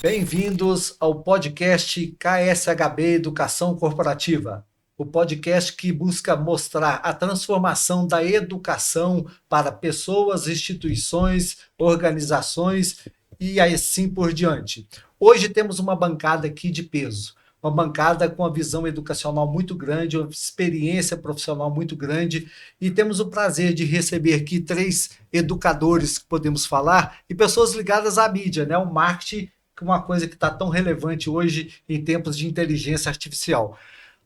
Bem-vindos ao podcast KSHB Educação Corporativa, o podcast que busca mostrar a transformação da educação para pessoas, instituições, organizações e assim por diante. Hoje temos uma bancada aqui de peso, uma bancada com uma visão educacional muito grande, uma experiência profissional muito grande, e temos o prazer de receber aqui 3 educadores que podemos falar e pessoas ligadas à mídia, né? O marketing, uma coisa que está tão relevante hoje em tempos de inteligência artificial.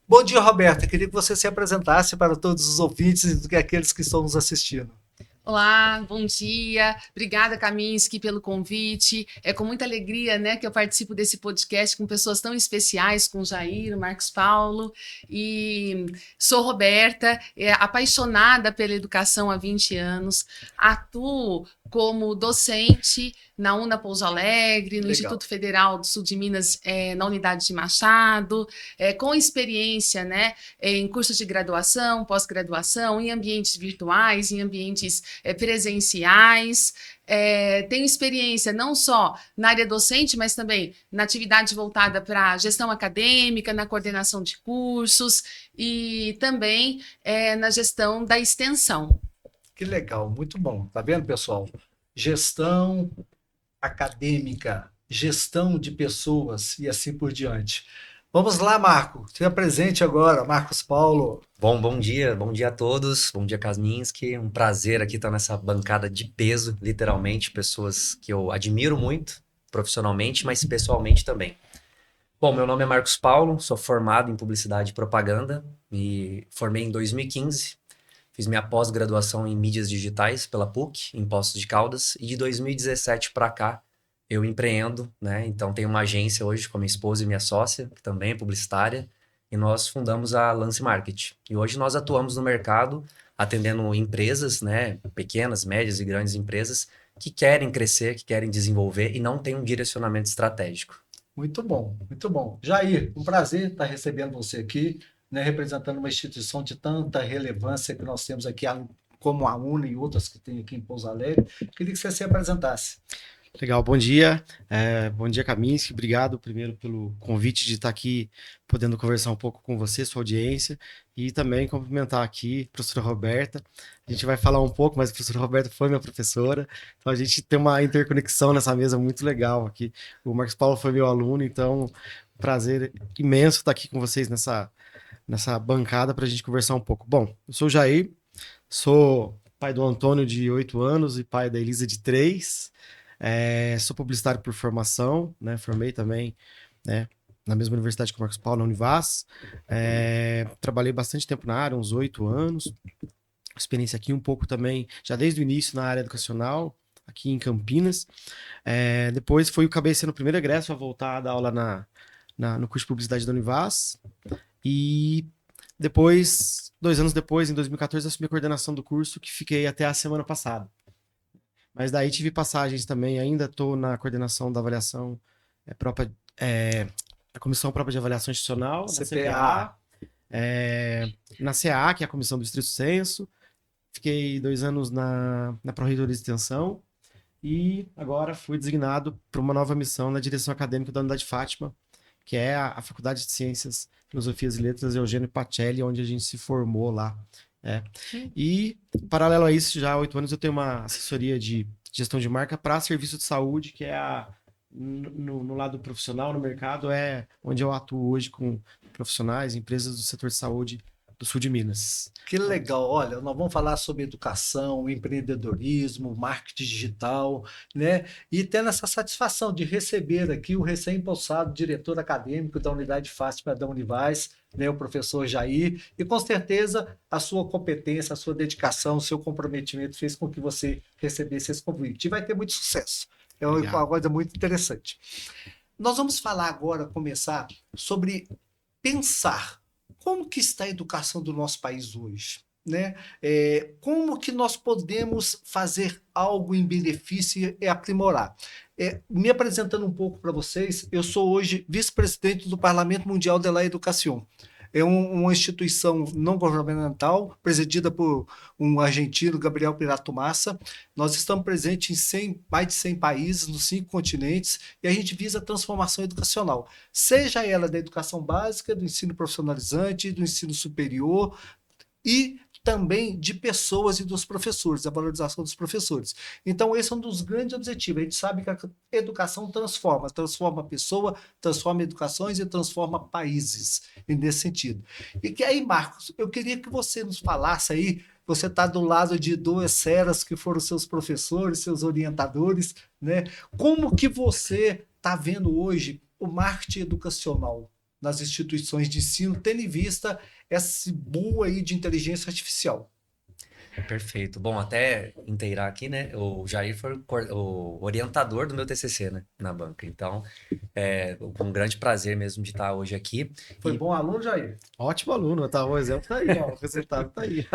Bom dia, Roberta. Queria que você se apresentasse para todos os ouvintes e aqueles que estão nos assistindo. Olá, bom dia. Obrigada, Kaminski, pelo convite. É com muita alegria, né, que eu participo desse podcast com pessoas tão especiais, com o Jair, o Marcos Paulo. E sou Roberta, apaixonada pela educação há 20 anos. Atuo como docente na UNA Pouso Alegre, no Legal. Instituto Federal do Sul de Minas, na unidade de Machado, com experiência, né, em cursos de graduação, pós-graduação, em ambientes virtuais, em ambientes presenciais. Tenho experiência não só na área docente, mas também na atividade voltada para gestão acadêmica, na coordenação de cursos e também na gestão da extensão. Que legal, muito bom. Tá vendo, pessoal? Gestão acadêmica, gestão de pessoas e assim por diante. Vamos lá, Marco. Se apresente agora, Marcos Paulo. Bom dia a todos, bom dia Kaminski, um prazer aqui estar nessa bancada de peso, literalmente, pessoas que eu admiro muito, profissionalmente, mas pessoalmente também. Bom, meu nome é Marcos Paulo, sou formado em Publicidade e Propaganda, me formei em 2015, fiz minha pós-graduação em Mídias Digitais pela PUC, em Poços de Caldas, e de 2017 para cá eu empreendo, né? Então tenho uma agência hoje com a minha esposa e minha sócia, que também é publicitária, e nós fundamos a Lance Market. E hoje nós atuamos no mercado atendendo empresas, né, pequenas, médias e grandes empresas que querem crescer, que querem desenvolver e não têm um direcionamento estratégico. Muito bom, muito bom. Jair, um prazer estar recebendo você aqui, né, representando uma instituição de tanta relevância que nós temos aqui, como a UNA e outras que tem aqui em Pouso Alegre. Queria que você se apresentasse. Legal, bom dia Kaminski, obrigado primeiro pelo convite de estar aqui podendo conversar um pouco com você, sua audiência, e também cumprimentar aqui a professora Roberta. A gente vai falar um pouco, mas a professora Roberta foi minha professora, então a gente tem uma interconexão nessa mesa muito legal aqui. O Marcos Paulo foi meu aluno, então prazer imenso estar aqui com vocês nessa bancada para a gente conversar um pouco. Bom, eu sou o Jair, sou pai do Antônio de 8 anos e pai da Elisa de 3. Sou publicitário por formação, né? Formei também, né, na mesma universidade que o Marcos Paulo, na Univas. Trabalhei bastante tempo na área, uns 8 anos. Experiência aqui um pouco também, já desde o início na área educacional, aqui em Campinas. Depois acabei sendo o primeiro egresso a voltar a dar aula no curso de publicidade da Univas. E depois, 2 anos depois, em 2014, assumi a coordenação do curso, que fiquei até a semana passada. Mas daí tive passagens também, ainda estou na coordenação da avaliação própria, a Comissão Própria de Avaliação Institucional, CPA. na CPA, na CA, que é a Comissão do Estrito Senso. Fiquei 2 anos na Pró-Reitoria de Extensão e agora fui designado para uma nova missão na direção acadêmica da Unidade Fátima, que é a Faculdade de Ciências, Filosofias e Letras Eugênio Pacelli, onde a gente se formou lá. E, paralelo a isso, já há 8 anos eu tenho uma assessoria de gestão de marca para serviço de saúde, que é no lado profissional, no mercado, é onde eu atuo hoje com profissionais, empresas do setor de saúde do sul de Minas. Que legal. Olha, nós vamos falar sobre educação, empreendedorismo, marketing digital, né? E tendo essa satisfação de receber aqui o recém-possado diretor acadêmico da Unidade Fátima da Univas, né, o professor Jair, e com certeza a sua competência, a sua dedicação, o seu comprometimento fez com que você recebesse esse convite. E vai ter muito sucesso. É uma coisa muito interessante. Nós vamos falar agora, começar sobre pensar como que está a educação do nosso país hoje, né? Como que nós podemos fazer algo em benefício e aprimorar. Me apresentando um pouco para vocês, eu sou hoje vice-presidente do Parlamento Mundial de la Educación. é uma instituição não governamental, presidida por um argentino, Gabriel Pirato Massa. Nós estamos presentes em mais de 100 países, nos 5 continentes, e a gente visa a transformação educacional, seja ela da educação básica, do ensino profissionalizante, do ensino superior, e também de pessoas e dos professores, a valorização dos professores. Então, esse é um dos grandes objetivos. A gente sabe que a educação transforma a pessoa, transforma educações e transforma países, e nesse sentido. E que aí, Marcos, eu queria que você nos falasse aí, você está do lado de 2 feras que foram seus professores, seus orientadores, né? Como que você está vendo hoje o marketing educacional nas instituições de ensino, tendo em vista esse boom aí de inteligência artificial? Perfeito. Bom, até inteirar aqui, né? O Jair foi o orientador do meu TCC, né? Na banca. Então, com um grande prazer mesmo de estar hoje aqui. Foi bom aluno, Jair? Ótimo aluno, tá? O exemplo tá aí, ó, o resultado tá aí.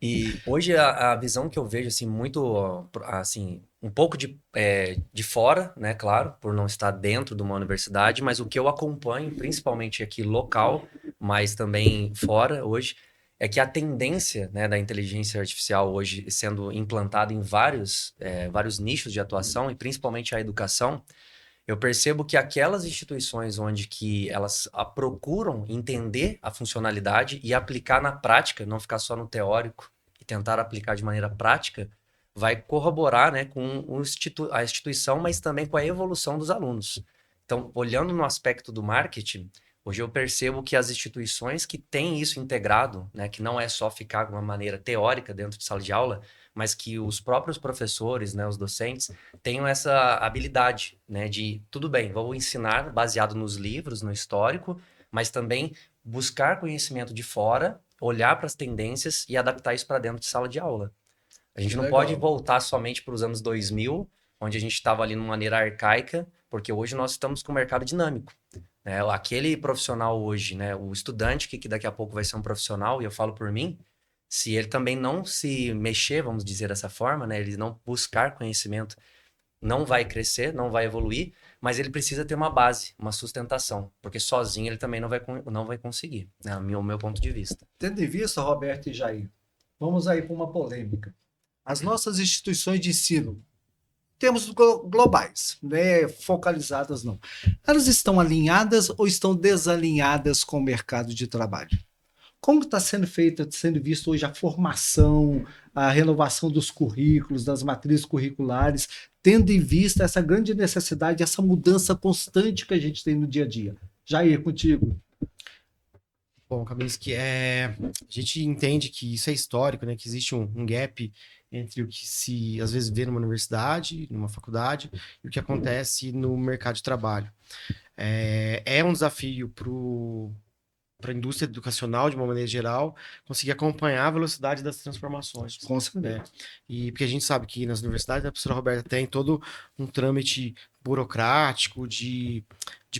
E hoje a visão que eu vejo, assim, muito, assim, um pouco de fora, né? Claro, por não estar dentro de uma universidade, mas o que eu acompanho, principalmente aqui local, mas também fora hoje, é que a tendência, né, da inteligência artificial hoje sendo implantada em vários nichos de atuação, e principalmente a educação, eu percebo que aquelas instituições onde que elas procuram entender a funcionalidade e aplicar na prática, não ficar só no teórico, e tentar aplicar de maneira prática, vai corroborar, né, com a instituição, mas também com a evolução dos alunos. Então, olhando no aspecto do marketing, hoje eu percebo que as instituições que têm isso integrado, né, que não é só ficar de uma maneira teórica dentro de sala de aula, mas que os próprios professores, né, os docentes, tenham essa habilidade, né, de, tudo bem, vou ensinar baseado nos livros, no histórico, mas também buscar conhecimento de fora, olhar para as tendências e adaptar isso para dentro de sala de aula. A gente Que não legal. pode voltar somente para os anos 2000, onde a gente estava ali numa maneira arcaica, porque hoje nós estamos com um mercado dinâmico. Né? Aquele profissional hoje, né, o estudante que daqui a pouco vai ser um profissional, e eu falo por mim, se ele também não se mexer, vamos dizer dessa forma, né, ele não buscar conhecimento, não vai crescer, não vai evoluir, mas ele precisa ter uma base, uma sustentação, porque sozinho ele também não vai conseguir, né, o meu ponto de vista. Tendo em vista, Roberto e Jair, vamos aí para uma polêmica. As nossas instituições de ensino, termos globais, né, focalizadas não, elas estão alinhadas ou estão desalinhadas com o mercado de trabalho? Como está sendo feita, sendo visto hoje a formação, a renovação dos currículos, das matrizes curriculares, tendo em vista essa grande necessidade, essa mudança constante que a gente tem no dia a dia? Jair, contigo. Bom, Kaminski, a gente entende que isso é histórico, né? Que existe um gap entre o que se às vezes vê numa universidade, numa faculdade, e o que acontece no mercado de trabalho. É um desafio para a indústria educacional, de uma maneira geral, conseguir acompanhar a velocidade das transformações. Com certeza. Né? E porque a gente sabe que nas universidades a professora Roberta tem todo um trâmite burocrático de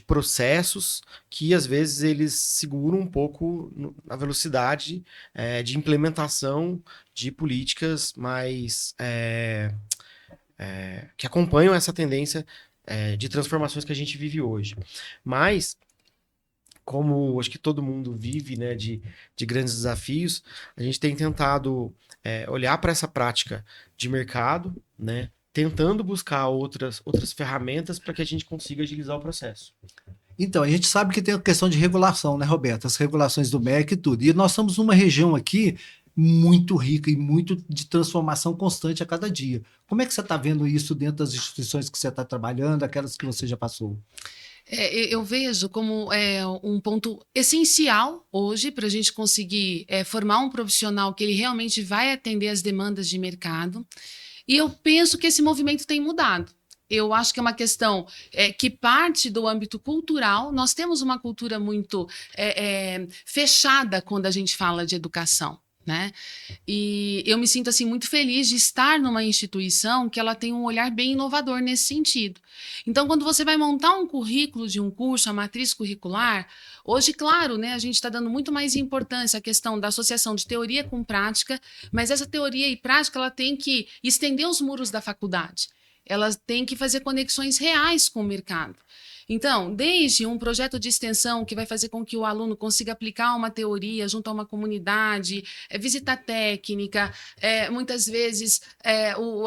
processos que às vezes eles seguram um pouco a velocidade de implementação de políticas mais que acompanham essa tendência de transformações que a gente vive hoje. Mas como acho que todo mundo vive, né, de grandes desafios, a gente tem tentado olhar para essa prática de mercado, né, tentando buscar outras ferramentas para que a gente consiga agilizar o processo. Então, a gente sabe que tem a questão de regulação, né, Roberto? As regulações do MEC e tudo. E nós estamos numa região aqui muito rica e muito de transformação constante a cada dia. Como é que você está vendo isso dentro das instituições que você está trabalhando, aquelas que você já passou? Eu vejo como um ponto essencial hoje para a gente conseguir formar um profissional que ele realmente vai atender às demandas de mercado. E eu penso que esse movimento tem mudado. Eu acho que é uma questão que parte do âmbito cultural. Nós temos uma cultura muito fechada quando a gente fala de educação. Né? E eu me sinto assim muito feliz de estar numa instituição que ela tem um olhar bem inovador nesse sentido. Então, quando você vai montar um currículo de um curso, a matriz curricular, hoje, claro, né, a gente está dando muito mais importância à questão da associação de teoria com prática, mas essa teoria e prática ela tem que estender os muros da faculdade. Ela tem que fazer conexões reais com o mercado. Então, desde um projeto de extensão que vai fazer com que o aluno consiga aplicar uma teoria junto a uma comunidade, visita técnica, muitas vezes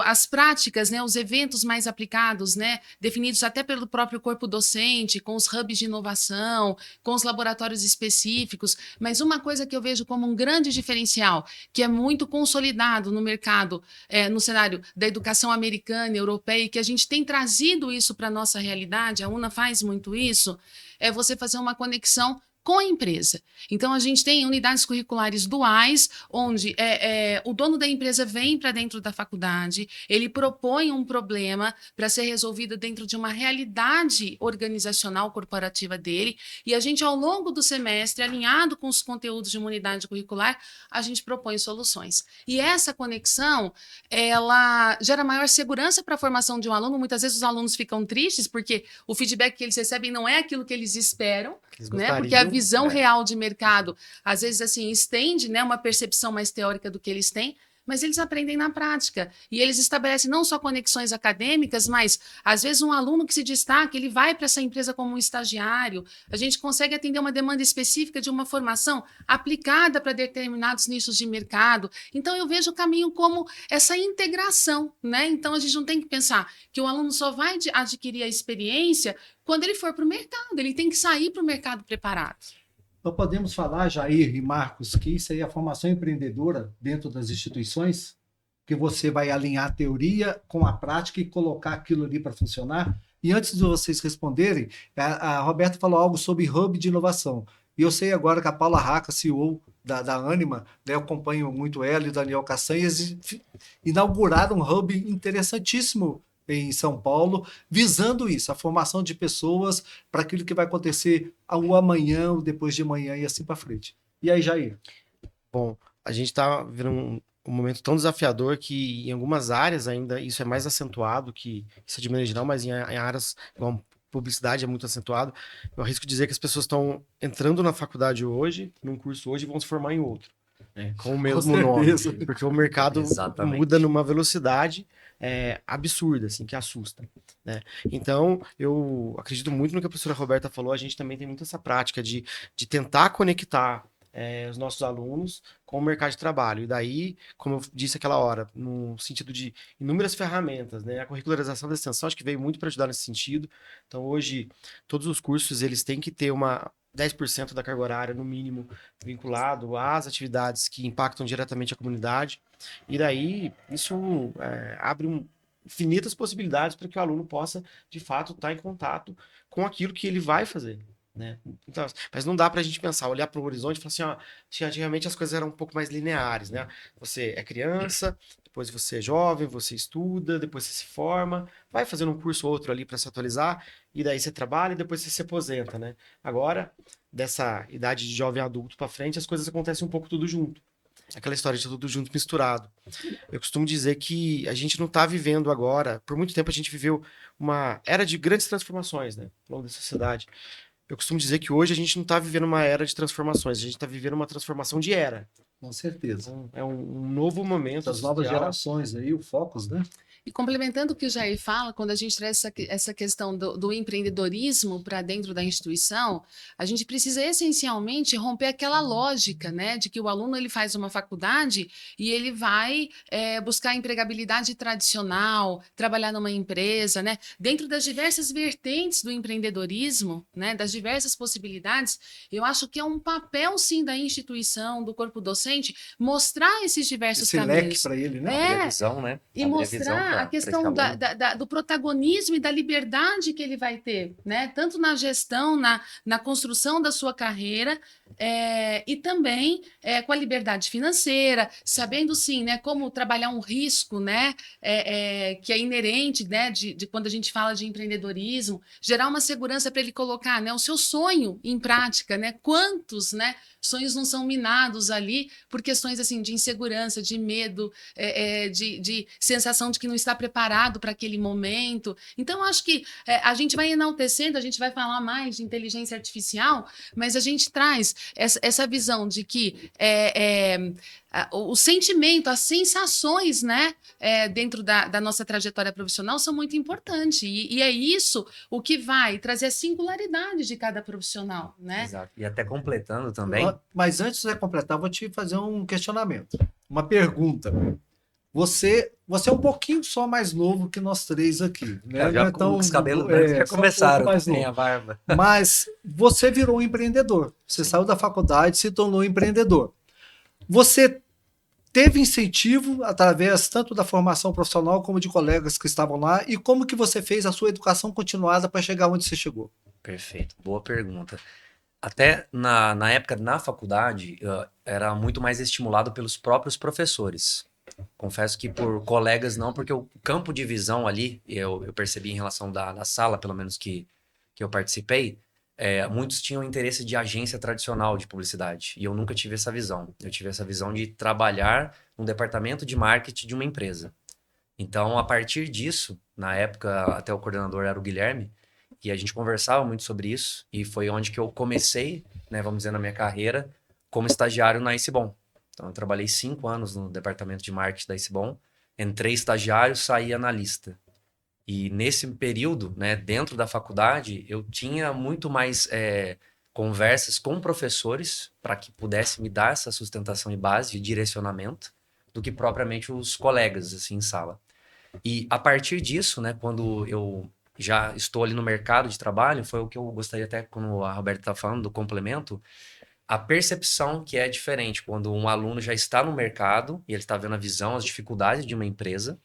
as práticas, né, os eventos mais aplicados, né, definidos até pelo próprio corpo docente, com os hubs de inovação, com os laboratórios específicos, mas uma coisa que eu vejo como um grande diferencial, que é muito consolidado no mercado, no cenário da educação americana, europeia, e que a gente tem trazido isso para a nossa realidade, a UNA faz muito isso, é você fazer uma conexão com a empresa. Então, a gente tem unidades curriculares duais, onde o dono da empresa vem para dentro da faculdade, ele propõe um problema para ser resolvido dentro de uma realidade organizacional corporativa dele, e a gente, ao longo do semestre, alinhado com os conteúdos de uma unidade curricular, a gente propõe soluções. E essa conexão, ela gera maior segurança para a formação de um aluno. Muitas vezes os alunos ficam tristes, porque o feedback que eles recebem não é aquilo que eles esperam, né? Porque a visão real de mercado, às vezes, assim, estende, né, uma percepção mais teórica do que eles têm, mas eles aprendem na prática. E eles estabelecem não só conexões acadêmicas, mas, às vezes, um aluno que se destaca, ele vai para essa empresa como um estagiário. A gente consegue atender uma demanda específica de uma formação aplicada para determinados nichos de mercado. Então, eu vejo o caminho como essa integração, né? Então, a gente não tem que pensar que o aluno só vai adquirir a experiência quando ele for para o mercado. Ele tem que sair para o mercado preparado. Então, podemos falar, Jair e Marcos, que isso aí é a formação empreendedora dentro das instituições, que você vai alinhar a teoria com a prática e colocar aquilo ali para funcionar. E antes de vocês responderem, a Roberta falou algo sobre hub de inovação. E eu sei agora que a Paula Raca, CEO da Anima, né, eu acompanho muito ela e o Daniel Castanhas, inauguraram um hub interessantíssimo em São Paulo, visando isso, a formação de pessoas para aquilo que vai acontecer o amanhã, o depois de amanhã e assim para frente. E aí, Jair? Bom, a gente está vivendo um momento tão desafiador que em algumas áreas ainda isso é mais acentuado, que isso é de maneira geral, mas em áreas como publicidade é muito acentuado. Eu arrisco dizer que as pessoas estão entrando na faculdade hoje, num curso hoje, e vão se formar em outro, né, com o mesmo nome, porque o mercado muda numa velocidade absurda, assim, que assusta, né? Então, eu acredito muito no que a professora Roberta falou. A gente também tem muito essa prática de tentar conectar os nossos alunos com o mercado de trabalho. E daí, como eu disse aquela hora, no sentido de inúmeras ferramentas, né? A curricularização da extensão acho que veio muito para ajudar nesse sentido. Então, hoje, todos os cursos, eles têm que ter 10% da carga horária, no mínimo, vinculado às atividades que impactam diretamente a comunidade. E daí, isso abre infinitas possibilidades para que o aluno possa, de fato, estar em contato com aquilo que ele vai fazer, né? Então, mas não dá para a gente pensar, olhar para o horizonte e falar assim, ó, antigamente as coisas eram um pouco mais lineares, né? Você é criança, depois você é jovem, você estuda, depois você se forma, vai fazendo um curso ou outro ali para se atualizar, e daí você trabalha e depois você se aposenta, né? Agora, dessa idade de jovem adulto para frente, as coisas acontecem um pouco tudo junto. Aquela história de tudo junto, misturado. Eu costumo dizer que a gente não está vivendo agora, por muito tempo a gente viveu uma era de grandes transformações, né, ao longo da sociedade. Eu costumo dizer que hoje a gente não está vivendo uma era de transformações, a gente está vivendo uma transformação de era. Com certeza. Então, é um novo momento. Das novas gerações aí, o Focus, né? E complementando o que o Jair fala, quando a gente traz essa questão do empreendedorismo para dentro da instituição, a gente precisa essencialmente romper aquela lógica, né, de que o aluno ele faz uma faculdade e ele vai buscar empregabilidade tradicional, trabalhar numa empresa, né, dentro das diversas vertentes do empreendedorismo, né, das diversas possibilidades. Eu acho que é um papel, sim, da instituição, do corpo docente, mostrar esses diversos caminhos. Esse leque para ele, né? A visão, né? E mostrar a questão do protagonismo e da liberdade que ele vai ter, né? Tanto na gestão, na construção da sua carreira, e também com a liberdade financeira, sabendo sim, né, como trabalhar um risco, né, que é inerente, né, de quando a gente fala de empreendedorismo, gerar uma segurança para ele colocar, né, o seu sonho em prática, né? Quantos, né, sonhos não são minados ali por questões assim de insegurança, de medo, de sensação de que não está preparado para aquele momento. Então, acho que a gente vai enaltecendo, a gente vai falar mais de inteligência artificial, mas a gente traz essa visão de que o sentimento, as sensações, né, dentro da nossa trajetória profissional são muito importantes. E é isso o que vai trazer a singularidade de cada profissional, né? Exato. E até completando também. Mas antes de completar, vou te fazer um questionamento, uma pergunta. Você é um pouquinho só mais novo que nós três aqui, né? Já com os cabelos brancos já começaram, tem a barba. Mas você virou um empreendedor. Você saiu da faculdade e se tornou empreendedor. Você teve incentivo através tanto da formação profissional como de colegas que estavam lá, e como que você fez a sua educação continuada para chegar onde você chegou? Perfeito, boa pergunta. Até na época, na faculdade, era muito mais estimulado pelos próprios professores. Confesso que por colegas não, porque o campo de visão ali, eu percebi em relação da sala, pelo menos que eu participei, muitos tinham interesse de agência tradicional de publicidade, e eu nunca tive essa visão. Eu tive essa visão de trabalhar no departamento de marketing de uma empresa. Então, a partir disso, na época, até o coordenador era o Guilherme, e a gente conversava muito sobre isso, e foi onde que eu comecei, né, vamos dizer, na minha carreira, como estagiário na Icebom. Então, eu trabalhei 5 anos no departamento de marketing da Icebom, entrei estagiário, saí analista. E nesse período, né, dentro da faculdade, eu tinha muito mais conversas com professores para que pudesse me dar essa sustentação e base e direcionamento do que propriamente os colegas, assim, em sala. E a partir disso, né, quando eu já estou ali no mercado de trabalho, foi o que eu gostaria até, quando a Roberta está falando do complemento, a percepção que é diferente quando um aluno já está no mercado e ele está vendo a visão, as dificuldades de uma empresa,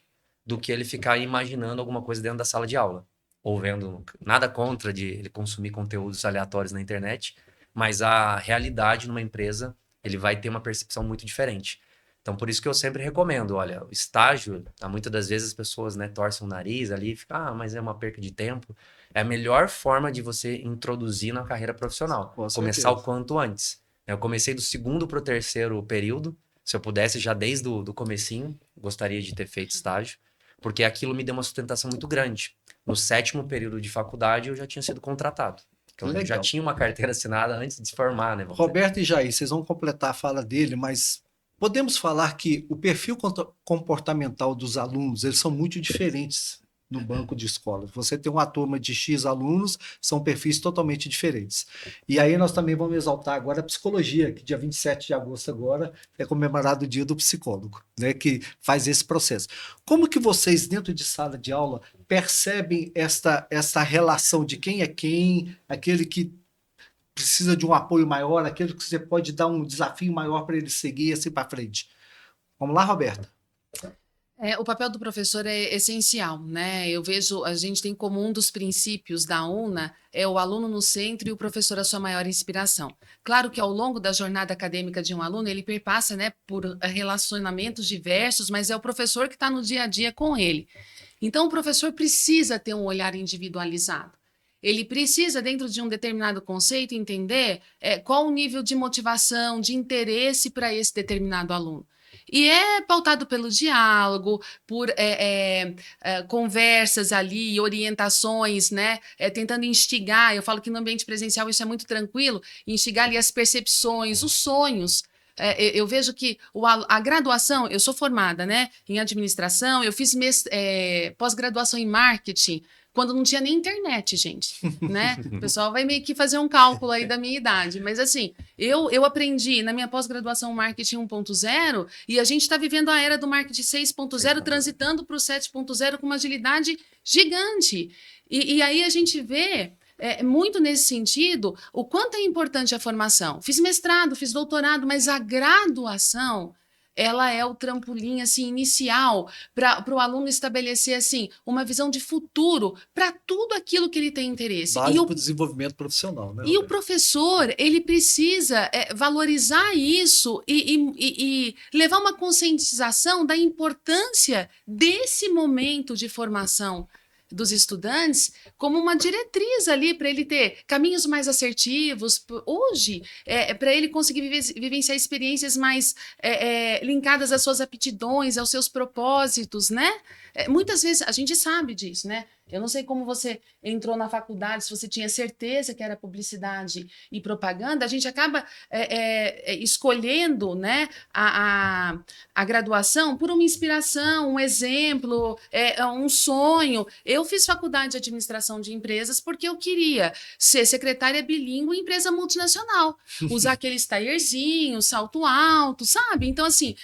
do que ele ficar imaginando alguma coisa dentro da sala de aula. Ou vendo, nada contra de ele consumir conteúdos aleatórios na internet, mas a realidade numa empresa, ele vai ter uma percepção muito diferente. Então, por isso que eu sempre recomendo, olha, o estágio, muitas das vezes as pessoas, né, torcem o nariz ali e ficam, mas é uma perca de tempo. É a melhor forma de você introduzir na carreira profissional. Começar o quanto antes. Eu comecei do 2º para o 3º período. Se eu pudesse, já desde o comecinho, gostaria de ter feito estágio, porque aquilo me deu uma sustentação muito grande. No 7º período de faculdade, eu já tinha sido contratado. Então, eu já tinha uma carteira assinada antes de se formar, né? Roberto e Jair, vocês vão completar a fala dele, mas podemos falar que o perfil comportamental dos alunos, eles são muito diferentes no banco de escola. Você tem uma turma de X alunos, são perfis totalmente diferentes. E aí nós também vamos exaltar agora a psicologia, que dia 27 de agosto agora é comemorado o dia do psicólogo, né, que faz esse processo. Como que vocês, dentro de sala de aula, percebem essa relação de quem é quem, aquele que precisa de um apoio maior, aquele que você pode dar um desafio maior para ele seguir assim para frente? Vamos lá, Roberta. O papel do professor é essencial, né? Eu vejo, a gente tem como um dos princípios da UNA o aluno no centro e o professor a sua maior inspiração. Claro que ao longo da jornada acadêmica de um aluno, ele perpassa, né, por relacionamentos diversos, mas é o professor que está no dia a dia com ele. Então, o professor precisa ter um olhar individualizado. Ele precisa, dentro de um determinado conceito, entender qual o nível de motivação, de interesse para esse determinado aluno. E é pautado pelo diálogo, por conversas ali, orientações, né? Tentando instigar. Eu falo que no ambiente presencial isso é muito tranquilo, instigar ali as percepções, os sonhos. Eu vejo que a graduação, eu sou formada, né, em administração, eu fiz pós-graduação em marketing, quando não tinha nem internet, gente, né? O pessoal vai meio que fazer um cálculo aí da minha idade. Mas, assim, eu aprendi na minha pós-graduação Marketing 1.0 e a gente está vivendo a era do Marketing 6.0, transitando para o 7.0 com uma agilidade gigante. E aí a gente vê, muito nesse sentido, o quanto é importante a formação. Fiz mestrado, fiz doutorado, mas a graduação, ela é o trampolim assim, inicial para o aluno estabelecer assim, uma visão de futuro para tudo aquilo que ele tem interesse. Base para o desenvolvimento profissional. Né, e o professor, ele precisa valorizar isso e levar uma conscientização da importância desse momento de formação. dos estudantes como uma diretriz ali para ele ter caminhos mais assertivos. Hoje, para ele conseguir vivenciar experiências mais linkadas às suas aptidões, aos seus propósitos, né? Muitas vezes a gente sabe disso, né? Eu não sei como você entrou na faculdade, se você tinha certeza que era publicidade e propaganda, a gente acaba escolhendo, né, a graduação por uma inspiração, um exemplo, um sonho. Eu fiz faculdade de administração de empresas porque eu queria ser secretária bilíngue em empresa multinacional, usar aqueles taierzinhos, salto alto, sabe? Então, assim,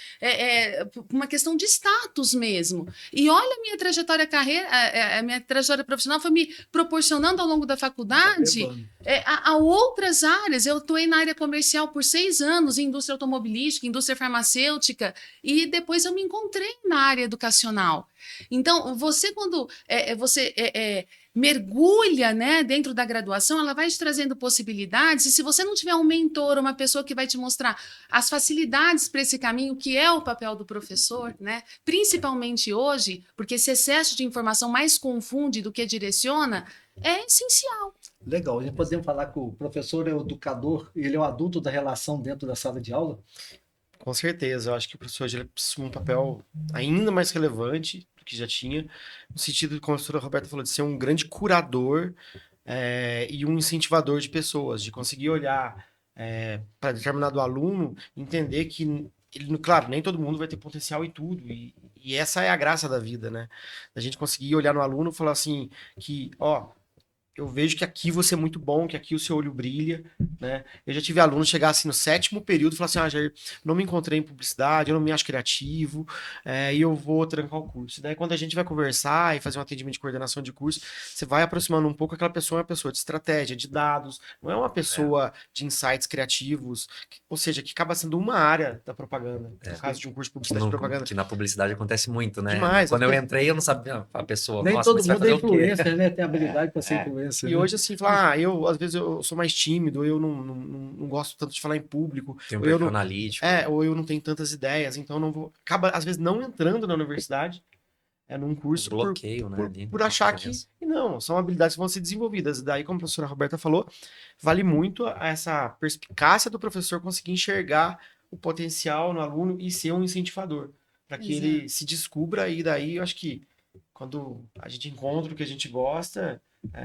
uma questão de status mesmo. E olha a minha trajetória a minha trajetória profissional foi me proporcionando ao longo da faculdade a outras áreas. Eu atuei na área comercial por 6 anos, em indústria automobilística, indústria farmacêutica, e depois eu me encontrei na área educacional. Então, você quando mergulha, né, dentro da graduação, ela vai te trazendo possibilidades, e se você não tiver um mentor, uma pessoa que vai te mostrar as facilidades para esse caminho, que é o papel do professor, né, principalmente hoje, porque esse excesso de informação mais confunde do que direciona, é essencial. Legal. A gente podemos falar que o professor é o educador, ele é o adulto da relação dentro da sala de aula? Com certeza, eu acho que o professor ele assume um papel ainda mais relevante do que já tinha, no sentido, como a professora Roberta falou, de ser um grande curador e um incentivador de pessoas, de conseguir olhar para determinado aluno, entender que ele, claro, nem todo mundo vai ter potencial em tudo, e essa é a graça da vida, né? A gente conseguir olhar no aluno e falar assim, que, ó, eu vejo que aqui você é muito bom, que aqui o seu olho brilha, né? Eu já tive alunos chegar assim no 7º período e falar assim, Jair, não me encontrei em publicidade, eu não me acho criativo, e eu vou trancar o curso. Daí quando a gente vai conversar e fazer um atendimento de coordenação de curso, você vai aproximando um pouco, aquela pessoa é uma pessoa de estratégia, de dados, não é uma pessoa de insights criativos, ou seja, que acaba sendo uma área da propaganda, no caso de um curso de publicidade e propaganda. Que na publicidade acontece muito, né? Demais. Quando eu entrei, eu não sabia a pessoa. Nem Nossa, todo mas vai mundo é fazer o quê? influencer, né? Tem habilidade para ser influencer. E né? hoje, assim, falar, às vezes eu sou mais tímido, eu não gosto tanto de falar em público. Tem um ou eu perfil não, analítico. ou eu não tenho tantas ideias, então não vou. Acaba, às vezes, não entrando na universidade, num curso, Bloqueio, né? por achar que. E não, são habilidades que vão ser desenvolvidas. Daí, como a professora Roberta falou, vale muito essa perspicácia do professor conseguir enxergar o potencial no aluno e ser um incentivador, para que ele se descubra, e daí eu acho que quando a gente encontra o que a gente gosta.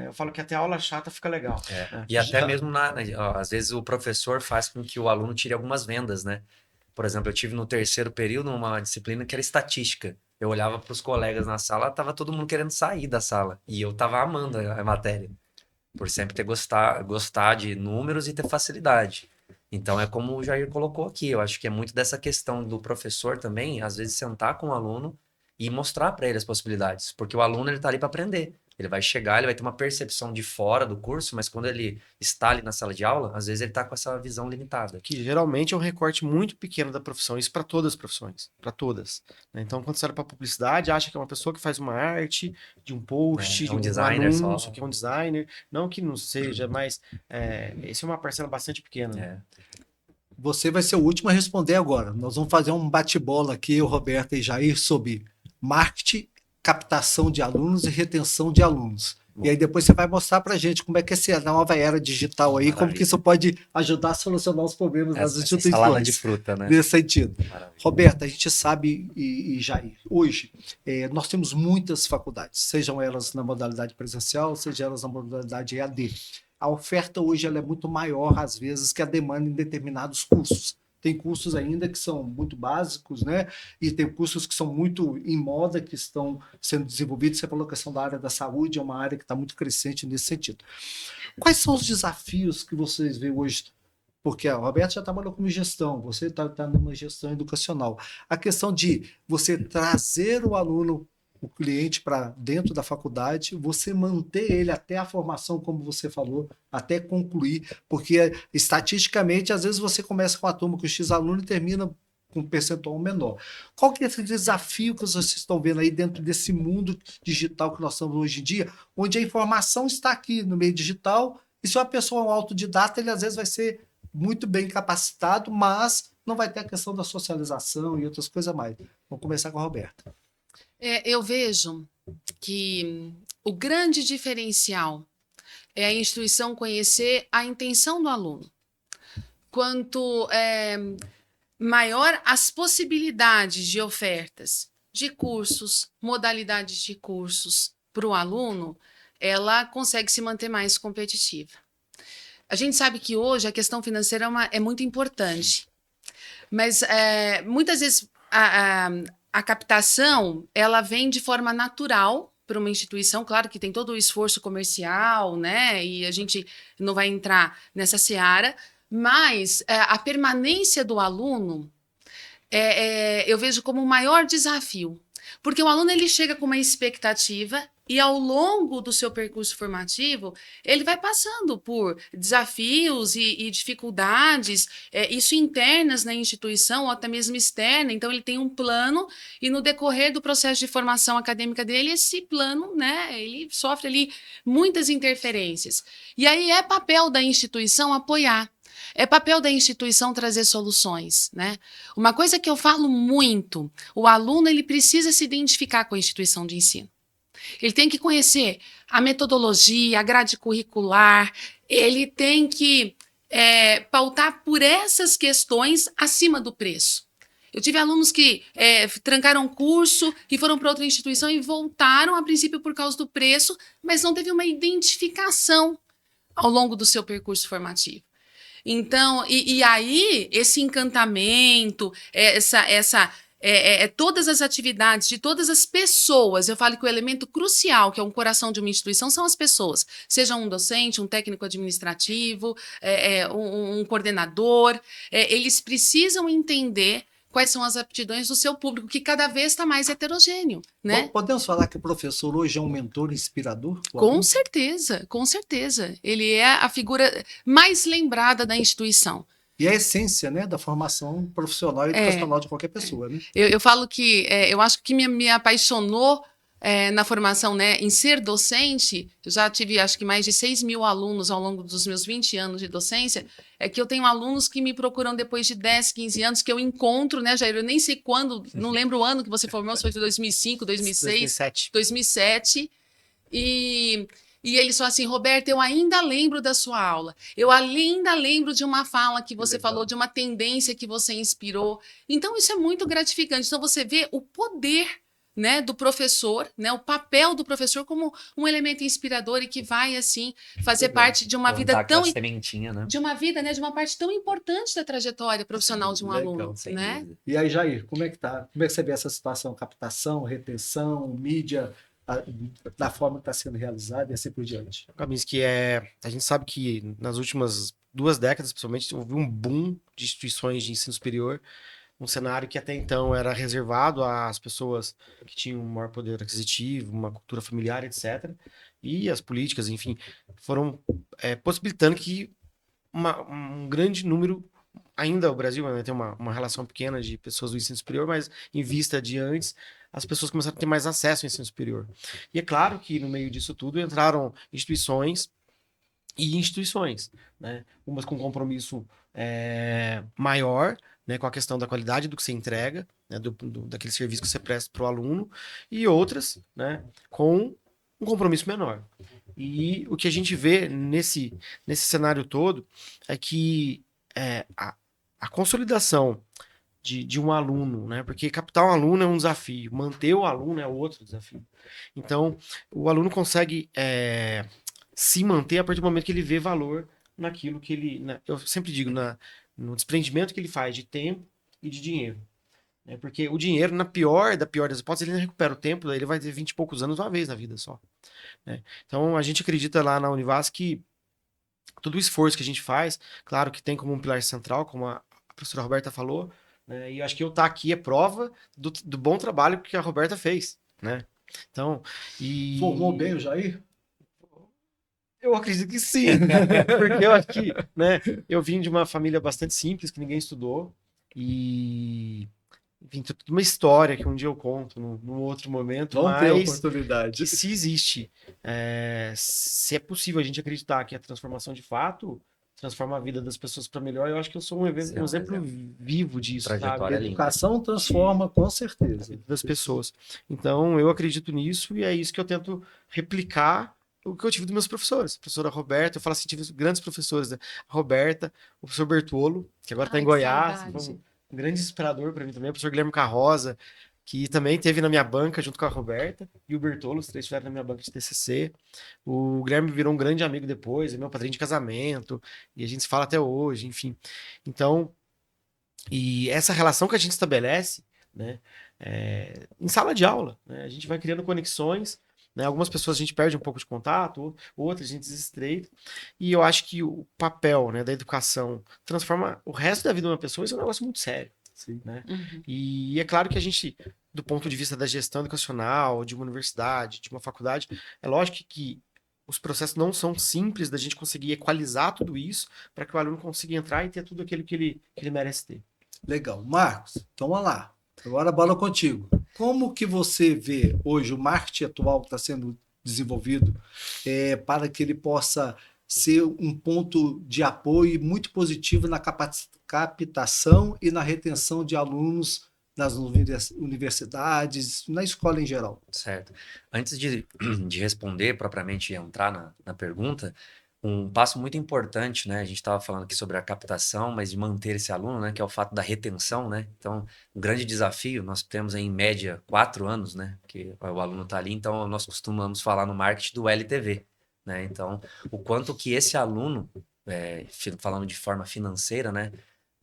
Eu falo que até a aula chata fica legal. Né? E até mesmo, às vezes, o professor faz com que o aluno tire algumas vendas, né? Por exemplo, eu tive no 3º período uma disciplina que era estatística. Eu olhava para os colegas na sala, tava todo mundo querendo sair da sala. E eu tava amando a matéria. Por sempre ter gostar de números e ter facilidade. Então, é como o Jair colocou aqui. Eu acho que é muito dessa questão do professor também, às vezes, sentar com o aluno e mostrar para ele as possibilidades. Porque o aluno, ele tá ali para aprender. Ele vai chegar, ele vai ter uma percepção de fora do curso, mas quando ele está ali na sala de aula, às vezes ele está com essa visão limitada. Que geralmente é um recorte muito pequeno da profissão, isso para todas as profissões, para todas. Né? Então, quando você olha para publicidade, acha que é uma pessoa que faz uma arte, de um post, de um designer anúncio, só. que é um designer. Não que não seja, mas essa é uma parcela bastante pequena. É. Você vai ser o último a responder agora. Nós vamos fazer um bate-bola aqui, eu, Roberta e Jair, sobre marketing, captação de alunos e retenção de alunos. E aí depois você vai mostrar para a gente como é que essa nova era digital aí, como que isso pode ajudar a solucionar os problemas das instituições. Salada de fruta, né? Nesse sentido. Maravilha. Roberta, a gente sabe, e Jair, hoje nós temos muitas faculdades, sejam elas na modalidade presencial, sejam elas na modalidade EAD. A oferta hoje ela é muito maior, às vezes, que a demanda em determinados cursos. Tem cursos ainda que são muito básicos, né? E tem cursos que são muito em moda, que estão sendo desenvolvidos. Você falou a questão da área da saúde, é uma área que está muito crescente nesse sentido. Quais são os desafios que vocês veem hoje? Porque a Roberta já trabalhou com gestão, você está numa gestão educacional. A questão de você trazer o aluno, o cliente para dentro da faculdade, você manter ele até a formação, como você falou, até concluir, porque estatisticamente, às vezes você começa com a turma com X aluno e termina com um percentual menor. Qual que é esse desafio que vocês estão vendo aí dentro desse mundo digital que nós estamos hoje em dia, onde a informação está aqui no meio digital, e se uma pessoa é um autodidata, ele às vezes vai ser muito bem capacitado, mas não vai ter a questão da socialização e outras coisas mais. Vamos começar com a Roberta. Eu vejo que o grande diferencial é a instituição conhecer a intenção do aluno. Quanto maior as possibilidades de ofertas de cursos, modalidades de cursos para o aluno, ela consegue se manter mais competitiva. A gente sabe que hoje a questão financeira é muito importante, mas muitas vezes a captação ela vem de forma natural para uma instituição, claro que tem todo o esforço comercial, né? E a gente não vai entrar nessa seara, mas a permanência do aluno eu vejo como o maior desafio, porque o aluno ele chega com uma expectativa e ao longo do seu percurso formativo ele vai passando por desafios e dificuldades, isso internas na instituição ou até mesmo externa. Então ele tem um plano e no decorrer do processo de formação acadêmica dele esse plano, né, ele sofre ali muitas interferências. E aí é papel da instituição apoiar. É papel da instituição trazer soluções, né? Uma coisa que eu falo muito, o aluno ele precisa se identificar com a instituição de ensino. Ele tem que conhecer a metodologia, a grade curricular, ele tem que pautar por essas questões acima do preço. Eu tive alunos que trancaram curso e foram para outra instituição e voltaram, a princípio, por causa do preço, mas não teve uma identificação ao longo do seu percurso formativo. Então, e aí, esse encantamento, todas as atividades de todas as pessoas, eu falo que o elemento crucial, que é um coração de uma instituição, são as pessoas. Seja um docente, um técnico administrativo, um coordenador, eles precisam entender quais são as aptidões do seu público, que cada vez está mais heterogêneo, né? Podemos falar que o professor hoje é um mentor inspirador? Com certeza, com certeza. Ele é a figura mais lembrada da instituição. E a essência, né, da formação profissional e educacional de qualquer pessoa, né? Eu falo que eu acho que me apaixonou na formação, né, em ser docente. Eu já tive, acho que mais de 6 mil alunos ao longo dos meus 20 anos de docência, que eu tenho alunos que me procuram depois de 10, 15 anos, que eu encontro, né, Jair? Eu nem sei quando, não lembro o ano que você formou, se foi de 2005, 2006, 2007. E eles falam assim, Roberta, eu ainda lembro da sua aula, eu ainda lembro de uma fala que você falou, de uma tendência que você inspirou. Então, isso é muito gratificante. Então, você vê o poder, né, do professor, né, o papel do professor como um elemento inspirador e que vai, assim, fazer parte de uma vida tão... sementinha, né? De uma vida, né, de uma parte tão importante da trajetória profissional de um aluno, né? E aí, Jair, como é que tá? Como é que você vê essa situação? Captação, retenção, mídia, da forma que está sendo realizada e assim por diante? Kaminski, a gente sabe que nas últimas 2 décadas, principalmente, houve um boom de instituições de ensino superior, um cenário que até então era reservado às pessoas que tinham um maior poder aquisitivo, uma cultura familiar, etc. E as políticas, enfim, foram possibilitando que um grande número, ainda o Brasil tem uma relação pequena de pessoas do ensino superior, mas em vista de antes, as pessoas começaram a ter mais acesso ao ensino superior. E é claro que no meio disso tudo entraram instituições e instituições, né? Umas com compromisso maior, né, com a questão da qualidade do que você entrega, né, daquele serviço que você presta para o aluno, e outras, né, com um compromisso menor. E o que a gente vê nesse cenário todo é que a consolidação de um aluno, né, porque captar um aluno é um desafio, manter o aluno é outro desafio. Então, o aluno consegue se manter a partir do momento que ele vê valor naquilo que ele... eu sempre digo, no desprendimento que ele faz de tempo e de dinheiro. Né? Porque o dinheiro, na pior das hipóteses, ele não recupera o tempo, daí ele vai ter 20 e poucos anos uma vez na vida só. Né? Então, a gente acredita lá na Univas que todo o esforço que a gente faz, claro que tem como um pilar central, como a professora Roberta falou, né? E eu acho que eu estar aqui é prova do bom trabalho que a Roberta fez. Né? Então, Formou bem o Jair? Eu acredito que sim, porque eu acho que, né, eu vim de uma família bastante simples, que ninguém estudou, e, enfim, tem uma história que um dia eu conto num outro momento, Vamos ter mas oportunidade. que se existe, se é possível a gente acreditar que a transformação de fato, transforma a vida das pessoas para melhor. Eu acho que eu sou um Sim, um exemplo vivo disso, Trajetória sabe? linda. Educação transforma, com certeza. Das pessoas. Então, eu acredito nisso e é isso que eu tento replicar o que eu tive dos meus professores. A professora Roberta, eu falo assim, tive grandes professores, né? A Roberta, o professor Bertolo, que agora está em Ai, que Goiás, saudade. foi um grande inspirador para mim também, o professor Guilherme Carroza, que também teve na minha banca junto com a Roberta, e o Bertolo, os três estiveram na minha banca de TCC. O Guilherme virou um grande amigo depois, é meu padrinho de casamento, e a gente se fala até hoje, enfim. Então, e essa relação que a gente estabelece, né, em sala de aula, né, a gente vai criando conexões, né, algumas pessoas a gente perde um pouco de contato, outras a gente desestreita, e eu acho que o papel, né, da educação transforma o resto da vida de uma pessoa, isso é um negócio muito sério, Sim. né? Uhum. E é claro que a gente, do ponto de vista da gestão educacional, de uma universidade, de uma faculdade, é lógico que os processos não são simples da gente conseguir equalizar tudo isso para que o aluno consiga entrar e ter tudo aquilo que ele merece ter. Legal. Marcos, então vamos lá. Agora a bola é contigo. Como que você vê hoje o marketing atual que está sendo desenvolvido para que ele possa ser um ponto de apoio muito positivo na captação e na retenção de alunos nas universidades, na escola em geral? Certo. Antes de responder propriamente e entrar na pergunta, um passo muito importante, né? A gente estava falando aqui sobre a captação, mas de manter esse aluno, né? Que é o fato da retenção, né? Então, um grande desafio, nós temos em média 4 anos, né? Que o aluno está ali, então nós costumamos falar no marketing do LTV, né? Então, o quanto que esse aluno, falando de forma financeira, né?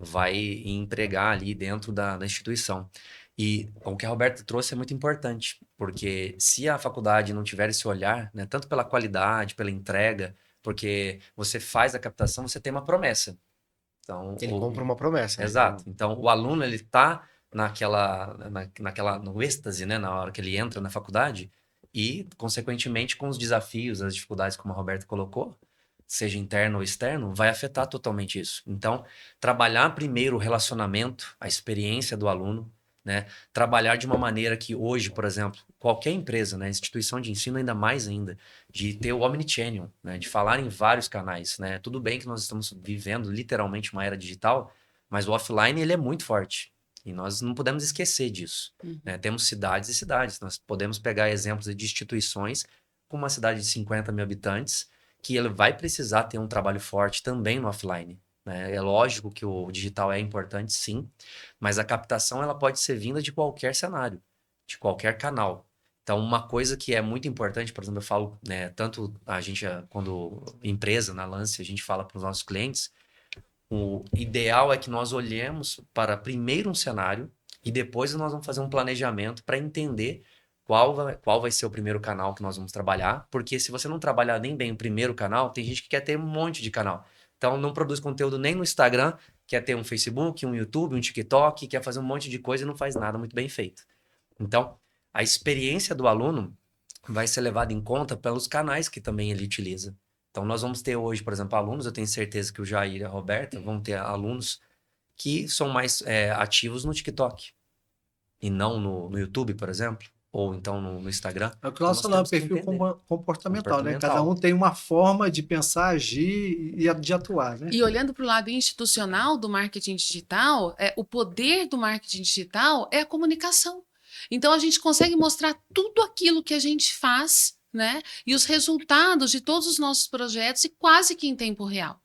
Vai empregar ali dentro da instituição. E o que a Roberta trouxe é muito importante, porque se a faculdade não tiver esse olhar, né, tanto pela qualidade, pela entrega, porque você faz a captação, você tem uma promessa. Então, Ele compra uma promessa, né? exato. Então, o aluno, ele tá no êxtase, né, na hora que ele entra na faculdade e, consequentemente, com os desafios, as dificuldades, como a Roberta colocou, seja interno ou externo, vai afetar totalmente isso. Então, trabalhar primeiro o relacionamento, a experiência do aluno, né? Trabalhar de uma maneira que hoje, por exemplo, qualquer empresa, né, instituição de ensino ainda mais ainda, de ter o omnichannel, né, de falar em vários canais, né? Tudo bem que nós estamos vivendo literalmente uma era digital, mas o offline ele é muito forte. E nós não podemos esquecer disso, né? Temos cidades e cidades. Nós podemos pegar exemplos de instituições com uma cidade de 50 mil habitantes que ele vai precisar ter um trabalho forte também no offline, né? É lógico que o digital é importante, sim, mas a captação ela pode ser vinda de qualquer cenário, de qualquer canal. Então, uma coisa que é muito importante, por exemplo, eu falo, né, tanto a gente, quando empresa, na Lance, a gente fala para os nossos clientes, o ideal é que nós olhemos para primeiro um cenário e depois nós vamos fazer um planejamento para entender qual vai ser o primeiro canal que nós vamos trabalhar, porque se você não trabalhar nem bem o primeiro canal, tem gente que quer ter um monte de canal. Então, não produz conteúdo nem no Instagram, quer ter um Facebook, um YouTube, um TikTok, quer fazer um monte de coisa e não faz nada muito bem feito. Então, a experiência do aluno vai ser levada em conta pelos canais que também ele utiliza. Então, nós vamos ter hoje, por exemplo, alunos, eu tenho certeza que o Jair e a Roberta vão ter alunos que são mais ativos no TikTok e não no YouTube, por exemplo, ou então no Instagram. É o que Então, nós falamos, temos que perfil entender. comportamental, né? Cada Comportamental. um tem uma forma de pensar, agir e de atuar, né? E olhando para o lado institucional do marketing digital, o poder do marketing digital é a comunicação. Então a gente consegue mostrar tudo aquilo que a gente faz, né? E os resultados de todos os nossos projetos e quase que em tempo real.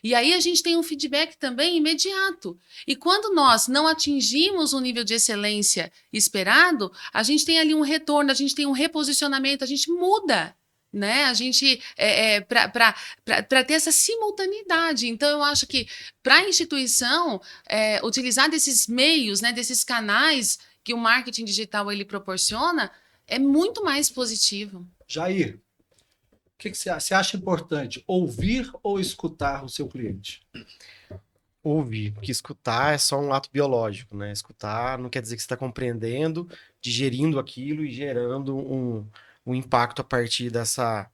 E aí a gente tem um feedback também imediato. E quando nós não atingimos o nível de excelência esperado, a gente tem ali um retorno, a gente tem um reposicionamento, a gente muda, né? A gente para ter essa simultaneidade. Então, eu acho que para a instituição utilizar desses meios, né, desses canais que o marketing digital ele proporciona, é muito mais positivo. Jair, o que você acha importante? Ouvir ou escutar o seu cliente? Ouvir, porque escutar é só um ato biológico, né? Escutar não quer dizer que você está compreendendo, digerindo aquilo e gerando um impacto a partir dessa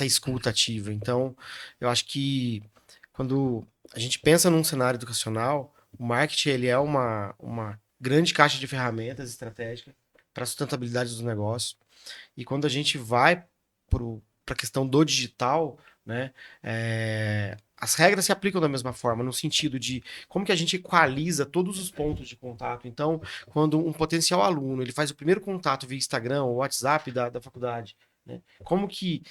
escuta ativa. Então, eu acho que quando a gente pensa num cenário educacional, o marketing ele é uma grande caixa de ferramentas estratégicas para a sustentabilidade dos negócios. E quando a gente vai para a questão do digital, né? As regras se aplicam da mesma forma, no sentido de como que a gente equaliza todos os pontos de contato. Então, quando um potencial aluno ele faz o primeiro contato via Instagram ou WhatsApp da faculdade, né? Como que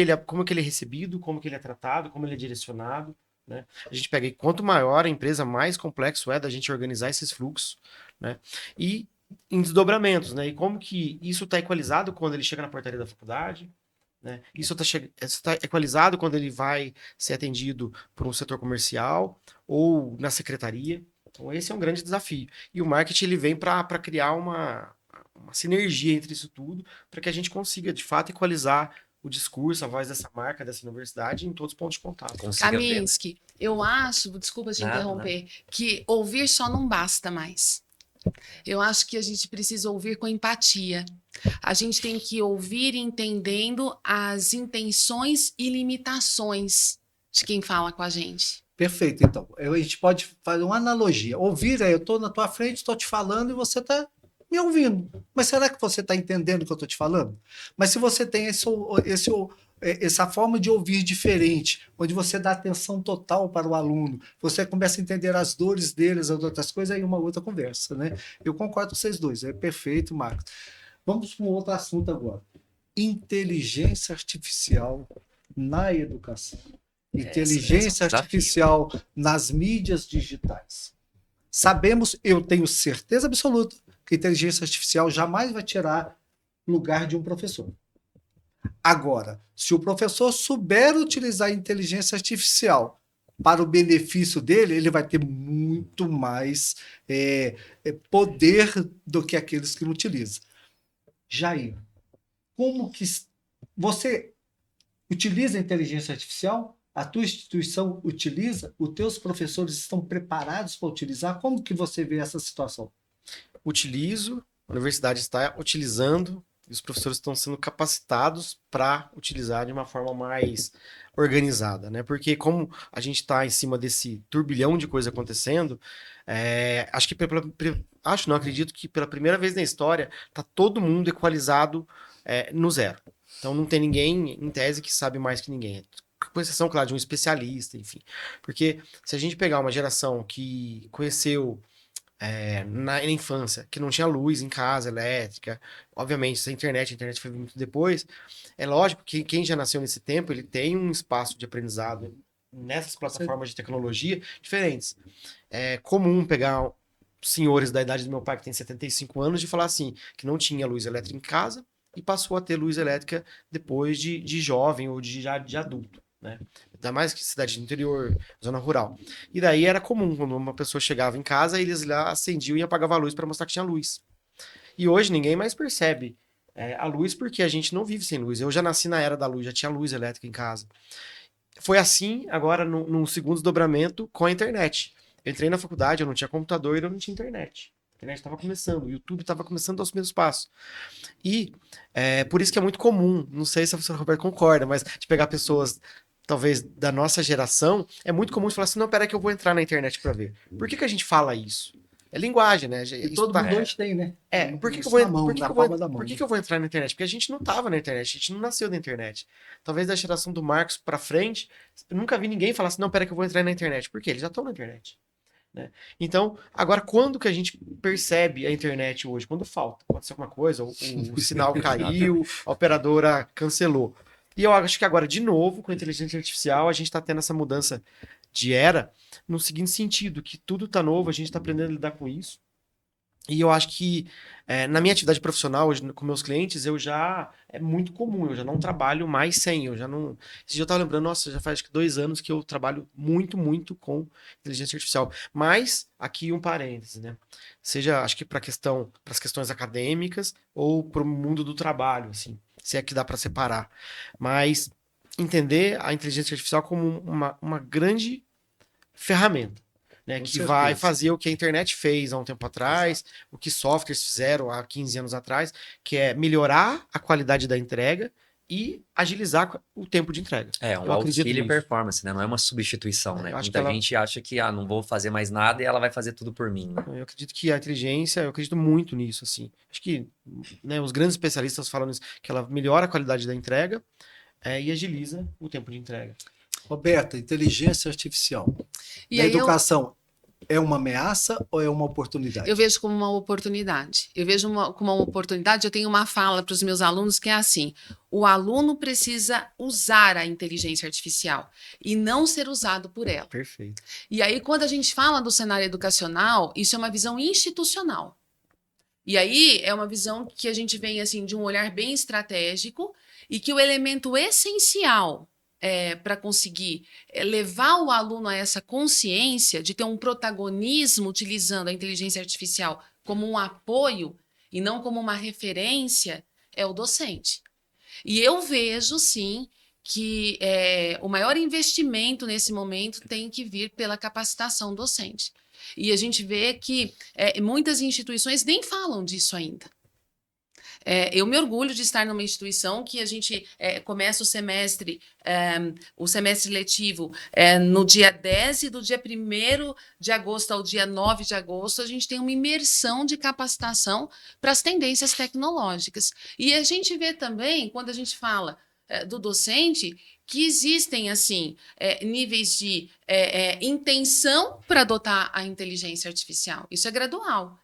ele é recebido, como que ele é tratado, como ele é direcionado, né? A gente pega, e quanto maior a empresa, mais complexo é da gente organizar esses fluxos, né? E em desdobramentos, né? E como que isso está equalizado quando ele chega na portaria da faculdade, né? Isso está equalizado quando ele vai ser atendido por um setor comercial ou na secretaria. Então, esse é um grande desafio. E o marketing ele vem para criar uma sinergia entre isso tudo, para que a gente consiga, de fato, equalizar o discurso, a voz dessa marca, dessa universidade em todos os pontos de contato. Consiga ver, né? Kaminski, eu acho, desculpa te Nada, interromper, que ouvir só não basta mais. Eu acho que a gente precisa ouvir com empatia. A gente tem que ouvir entendendo as intenções e limitações de quem fala com a gente. Perfeito, então. A gente pode fazer uma analogia. Ouvir eu estou na tua frente, estou te falando e você está me ouvindo. Mas será que você está entendendo o que eu estou te falando? Mas se você tem essa forma de ouvir diferente, onde você dá atenção total para o aluno, você começa a entender as dores deles, as outras coisas, aí uma outra conversa, né? Eu concordo com vocês dois, é perfeito, Marcos. Vamos para um outro assunto agora. Inteligência artificial na educação. Inteligência artificial nas mídias digitais. Sabemos, eu tenho certeza absoluta, que a inteligência artificial jamais vai tirar lugar de um professor. Agora, se o professor souber utilizar a inteligência artificial para o benefício dele, ele vai ter muito mais poder do que aqueles que não utilizam. Jair, como que você utiliza a inteligência artificial? A tua instituição utiliza? Os teus professores estão preparados para utilizar? Como que você vê essa situação? Utilizo, a universidade está utilizando, e os professores estão sendo capacitados para utilizar de uma forma mais organizada, né? Porque como a gente está em cima desse turbilhão de coisa acontecendo, acredito que pela primeira vez na história está todo mundo equalizado no zero. Então não tem ninguém, em tese, que sabe mais que ninguém. Com exceção, claro, de um especialista, enfim. Porque se a gente pegar uma geração que conheceu na infância, que não tinha luz em casa, elétrica, obviamente, a internet foi muito depois, é lógico que quem já nasceu nesse tempo, ele tem um espaço de aprendizado nessas plataformas de tecnologia diferentes. É comum pegar senhores da idade do meu pai, que tem 75 anos, de falar assim, que não tinha luz elétrica em casa e passou a ter luz elétrica depois de jovem ou de adulto, né? Ainda mais que cidade do interior, zona rural. E daí era comum, quando uma pessoa chegava em casa, eles lá acendiam e apagavam a luz para mostrar que tinha luz. E hoje ninguém mais percebe a luz porque a gente não vive sem luz. Eu já nasci na era da luz, já tinha luz elétrica em casa. Foi assim, agora, num segundo desdobramento com a internet. Eu entrei na faculdade, eu não tinha computador e eu não tinha internet. A internet estava começando, o YouTube estava começando aos mesmos passos. E por isso que é muito comum, não sei se a professora Roberto concorda, mas de pegar pessoas talvez da nossa geração, é muito comum de falar assim, não, peraí que eu vou entrar na internet para ver. Por que a gente fala isso? É linguagem, né? E todo mundo hoje tem, né? Por que eu vou entrar na internet? Porque a gente não tava na internet, a gente não nasceu na internet. Talvez da geração do Marcos para frente, eu nunca vi ninguém falar assim, não, peraí que eu vou entrar na internet. Por quê? Eles já estão na internet. Né? Então, agora, quando que a gente percebe a internet hoje? Quando falta. Aconteceu alguma coisa, o sinal caiu, a operadora cancelou. E eu acho que agora, de novo, com a inteligência artificial, a gente está tendo essa mudança de era no seguinte sentido, que tudo está novo, a gente está aprendendo a lidar com isso. E eu acho que na minha atividade profissional, hoje, com meus clientes, é muito comum, eu já não trabalho mais sem, eu já não... Esse dia eu estava lembrando, nossa, já faz acho que 2 anos que eu trabalho muito, muito com inteligência artificial. Mas, aqui um parêntese, né? Seja, acho que para as questões acadêmicas ou para o mundo do trabalho, assim, se é que dá para separar. Mas entender a inteligência artificial como uma grande ferramenta. Né, que vai fazer o que a internet fez há um tempo atrás, o que softwares fizeram há 15 anos atrás, que é melhorar a qualidade da entrega e agilizar o tempo de entrega. Um auxílio e performance, né? Não é uma substituição, né? Muita gente acha que não vou fazer mais nada e ela vai fazer tudo por mim. Né? Eu acredito que a inteligência, eu acredito muito nisso, assim. Acho que os grandes especialistas falam isso, que ela melhora a qualidade da entrega, e agiliza o tempo de entrega. Roberta, inteligência artificial. E Na aí educação, é uma ameaça ou é uma oportunidade? eu vejo como uma oportunidade. Eu vejo como uma oportunidade. Eu tenho uma fala para os meus alunos que é assim: o aluno precisa usar a inteligência artificial e não ser usado por ela. Perfeito. E aí, quando a gente fala do cenário educacional, isso é uma visão institucional. E aí é uma visão que a gente vem assim de um olhar bem estratégico e que o elemento essencial para conseguir levar o aluno a essa consciência de ter um protagonismo utilizando a inteligência artificial como um apoio e não como uma referência é o docente. E eu vejo, sim, que o maior investimento nesse momento tem que vir pela capacitação docente. E a gente vê que muitas instituições nem falam disso ainda. Eu me orgulho de estar numa instituição que a gente começa o semestre letivo no dia 10 e do dia 1º de agosto ao dia 9 de agosto, a gente tem uma imersão de capacitação para as tendências tecnológicas. E a gente vê também, quando a gente fala do docente, que existem assim níveis de intenção para adotar a inteligência artificial. Isso é gradual.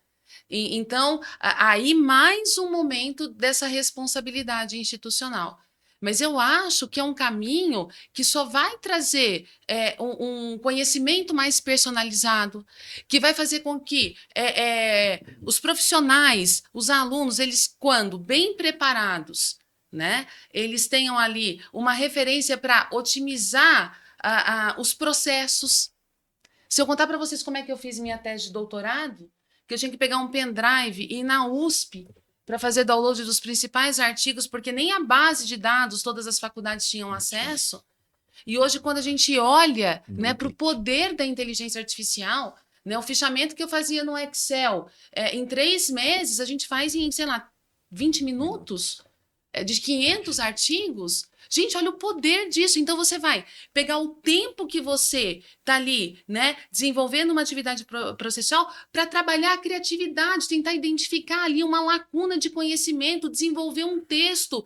Então, aí mais um momento dessa responsabilidade institucional. Mas eu acho que é um caminho que só vai trazer um conhecimento mais personalizado, que vai fazer com que os profissionais, os alunos, eles, quando bem preparados, né, eles tenham ali uma referência para otimizar os processos. Se eu contar para vocês como é que eu fiz minha tese de doutorado, que eu tinha que pegar um pendrive e ir na USP para fazer download dos principais artigos, porque nem a base de dados todas as faculdades tinham acesso. E hoje, quando a gente olha para o poder da inteligência artificial, o fichamento que eu fazia no Excel, em 3 meses, a gente faz em, sei lá, 20 minutos, de 500 artigos. Gente, olha o poder disso. Então, você vai pegar o tempo que você está ali, né, desenvolvendo uma atividade processual para trabalhar a criatividade, tentar identificar ali uma lacuna de conhecimento, desenvolver um texto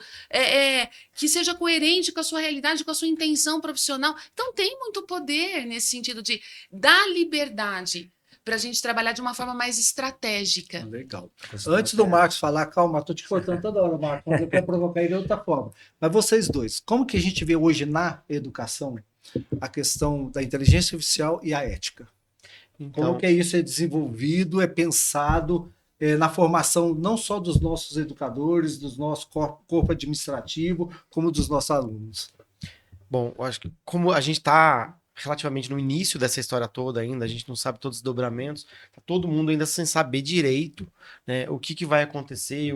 que seja coerente com a sua realidade, com a sua intenção profissional. Então, tem muito poder nesse sentido de dar liberdade para a gente trabalhar de uma forma mais estratégica. Legal. Antes do Marcos falar, calma, estou te cortando toda hora, Marcos, mas eu quero provocar ele de outra forma. Mas vocês dois, como que a gente vê hoje na educação a questão da inteligência artificial e a ética? Então, Como que isso é desenvolvido, é pensado na formação não só dos nossos educadores, do nosso corpo administrativo, como dos nossos alunos? bom, eu acho que como a gente está relativamente no início dessa história toda ainda, a gente não sabe todos os dobramentos, tá todo mundo ainda sem saber direito, né, o que vai acontecer,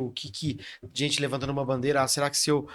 gente levantando uma bandeira, será que se eu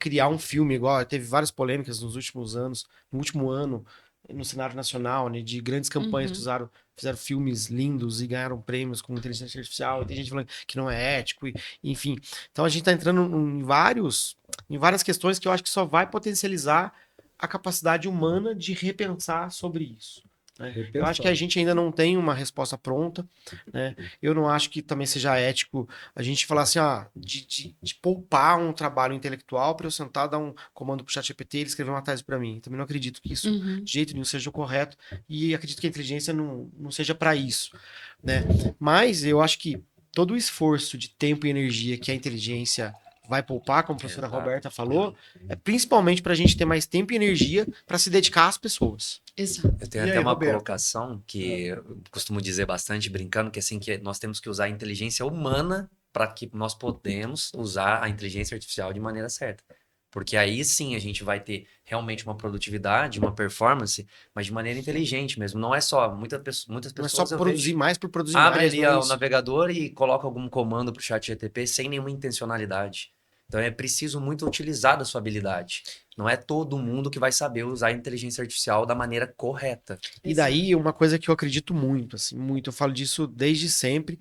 criar um filme igual, teve várias polêmicas nos últimos anos, no último ano, no cenário nacional, né, de grandes campanhas que fizeram filmes lindos e ganharam prêmios com inteligência artificial, e tem gente falando que não é ético, enfim. Então a gente está entrando em várias questões que eu acho que só vai potencializar a capacidade humana de repensar sobre isso. Né? Eu acho que a gente ainda não tem uma resposta pronta, né? Eu não acho que também seja ético a gente falar assim, de poupar um trabalho intelectual para eu sentar, dar um comando para o ChatGPT e ele escrever uma tese para mim. Também não acredito que isso de jeito nenhum seja o correto e acredito que a inteligência não seja para isso. Né? Mas eu acho que todo o esforço de tempo e energia que a inteligência vai poupar, como a professora Roberta falou, é principalmente para a gente ter mais tempo e energia para se dedicar às pessoas. Exato. Eu tenho E até aí, uma Roberto? colocação que eu costumo dizer bastante, brincando, que assim, que nós temos que usar a inteligência humana para que nós podemos usar a inteligência artificial de maneira certa. Porque aí sim a gente vai ter realmente uma produtividade, uma performance, mas de maneira inteligente mesmo. Não é só, muitas pessoas Não é só eu produzir vejo, mais por produzir abre mais. ali Não é o isso. navegador e coloca algum comando para o chat GTP sem nenhuma intencionalidade. Então é preciso muito utilizar da sua habilidade. Não é todo mundo que vai saber usar a inteligência artificial da maneira correta. E daí, uma coisa que eu acredito muito, assim, muito, eu falo disso desde sempre,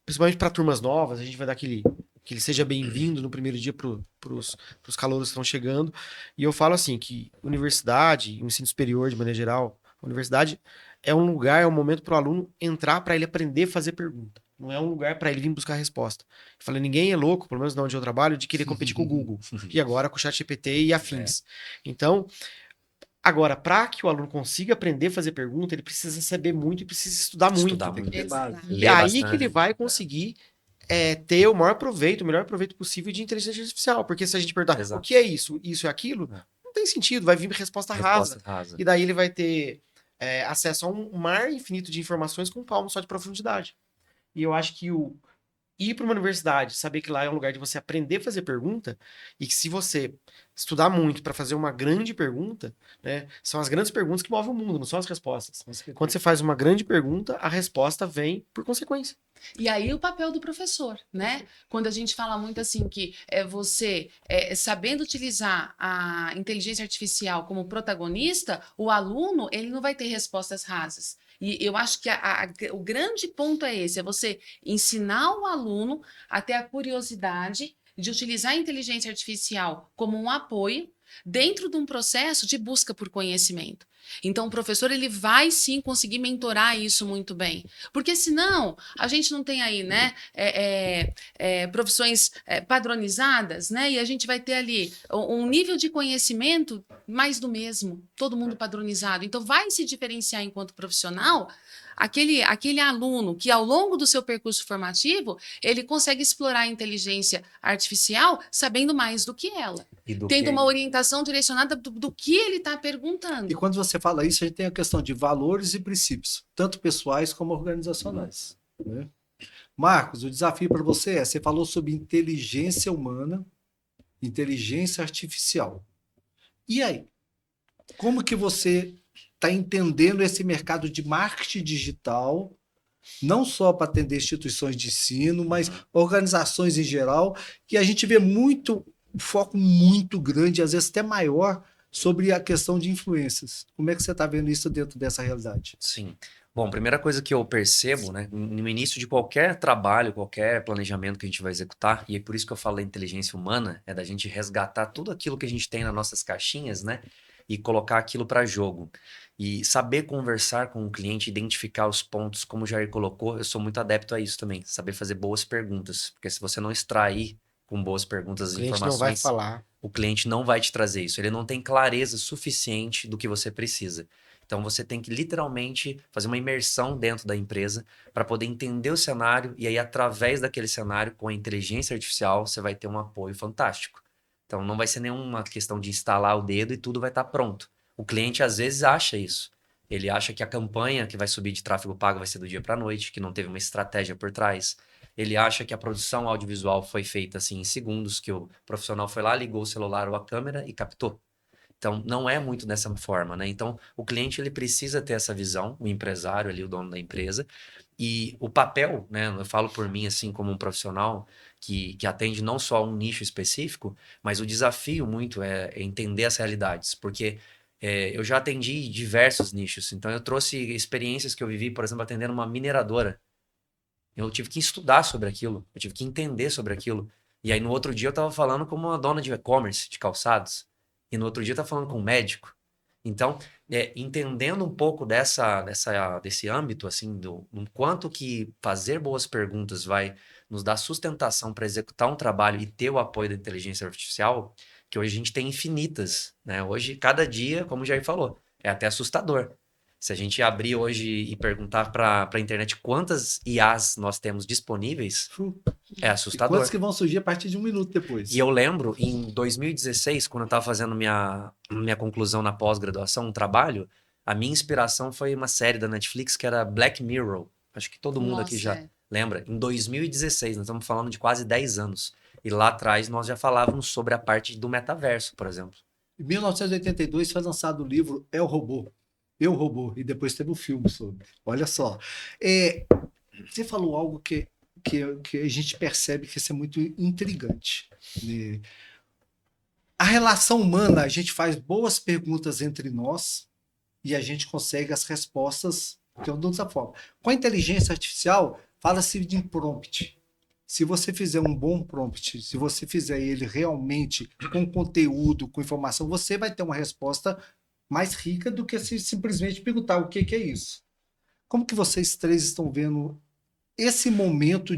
principalmente para turmas novas, a gente vai dar que ele seja bem-vindo no primeiro dia para os calouros que estão chegando, e eu falo assim, que universidade, o ensino superior de maneira geral, a universidade é um lugar, é um momento para o aluno entrar para ele aprender a fazer pergunta. Não é um lugar para ele vir buscar resposta. Eu falei, ninguém é louco, pelo menos não onde eu trabalho, de querer competir com o Google. E agora com o ChatGPT e afins. Então, agora, para que o aluno consiga aprender a fazer pergunta, ele precisa saber muito e precisa estudar muito. Estudar Tem que muito. ter base. Exato. E Ler aí bastante. que ele vai conseguir ter o maior proveito, o melhor proveito possível de inteligência artificial. Porque se a gente perguntar Exato. o que é isso, isso e aquilo, É. não tem sentido, vai vir resposta rasa. Resposta rasa. E daí ele vai ter acesso a um mar infinito de informações com um palmo só de profundidade. E eu acho que ir para uma universidade, saber que lá é um lugar de você aprender a fazer pergunta, e que se você estudar muito para fazer uma grande pergunta, né, são as grandes perguntas que movem o mundo, não são as respostas. Quando você faz uma grande pergunta, a resposta vem por consequência. E aí o papel do professor, né? Quando a gente fala muito assim que você, sabendo utilizar a inteligência artificial como protagonista, o aluno ele não vai ter respostas rasas. E eu acho que o grande ponto é esse, é você ensinar o aluno a ter a curiosidade de utilizar a inteligência artificial como um apoio dentro de um processo de busca por conhecimento. Então, o professor ele vai sim conseguir mentorar isso muito bem, porque senão a gente não tem aí, né, profissões padronizadas, né, e a gente vai ter ali um nível de conhecimento mais do mesmo, todo mundo padronizado. Então, vai se diferenciar enquanto profissional aquele aluno que ao longo do seu percurso formativo ele consegue explorar a inteligência artificial sabendo mais do que ela. Tendo uma orientação direcionada do que ele está perguntando. E quando você fala isso, a gente tem a questão de valores e princípios, tanto pessoais como organizacionais. Né? Marcos, o desafio para você você falou sobre inteligência humana, inteligência artificial. E aí? Como que você está entendendo esse mercado de marketing digital, não só para atender instituições de ensino, mas organizações em geral, que a gente vê muito um foco muito grande, às vezes até maior, sobre a questão de influências. Como é que você está vendo isso dentro dessa realidade? Sim. Bom, primeira coisa que eu percebo, né, no início de qualquer trabalho, qualquer planejamento que a gente vai executar, e é por isso que eu falo da inteligência humana, é da gente resgatar tudo aquilo que a gente tem nas nossas caixinhas, né, e colocar aquilo para jogo. E saber conversar com o cliente, identificar os pontos, como o Jair colocou, eu sou muito adepto a isso também, saber fazer boas perguntas, porque se você não extrair com boas perguntas as informações, não vai falar. o cliente não vai te trazer isso, ele não tem clareza suficiente do que você precisa. Então você tem que literalmente fazer uma imersão dentro da empresa para poder entender o cenário e aí através daquele cenário com a inteligência artificial você vai ter um apoio fantástico. Então não vai ser nenhuma questão de instalar o dedo e tudo vai estar pronto. O cliente às vezes acha isso. Ele acha que a campanha que vai subir de tráfego pago vai ser do dia para a noite, que não teve uma estratégia por trás. Ele acha que a produção audiovisual foi feita assim em segundos, que o profissional foi lá, ligou o celular ou a câmera e captou. Então, não é muito dessa forma, né? Então, o cliente, ele precisa ter essa visão, o empresário ali, o dono da empresa, e o papel, né? Eu falo por mim, assim, como um profissional que atende não só um nicho específico, mas o desafio muito é entender as realidades, porque eu já atendi diversos nichos, então eu trouxe experiências que eu vivi, por exemplo, atendendo uma mineradora. Eu tive que estudar sobre aquilo, eu tive que entender sobre aquilo, e aí no outro dia eu estava falando com uma dona de e-commerce, de calçados, e no outro dia tá falando com um médico. Então, entendendo um pouco desse âmbito, assim, do quanto que fazer boas perguntas vai nos dar sustentação para executar um trabalho e ter o apoio da inteligência artificial, que hoje a gente tem infinitas, né? Hoje, cada dia, como o Jair falou, é até assustador. Se a gente abrir hoje e perguntar para a internet quantas IAs nós temos disponíveis, é E assustador. quantos que vão surgir a partir de um minuto depois? E eu lembro, em 2016, quando eu estava fazendo minha conclusão na pós-graduação, um trabalho, a minha inspiração foi uma série da Netflix que era Black Mirror. Acho que todo mundo aqui já lembra. Em 2016, nós estamos falando de quase 10 anos. E lá atrás nós já falávamos sobre a parte do metaverso, por exemplo. Em 1982 foi lançado o livro É o Robô. Eu, Robô. E depois teve um filme sobre. Olha só. Você falou algo que a gente percebe que isso é muito intrigante. Né? A relação humana, a gente faz boas perguntas entre nós e a gente consegue as respostas de outra forma. Com a inteligência artificial, fala-se de prompt. Se você fizer um bom prompt, se você fizer ele realmente com conteúdo, com informação, você vai ter uma resposta mais rica do que se simplesmente perguntar o que é isso. Como que vocês três estão vendo esse momento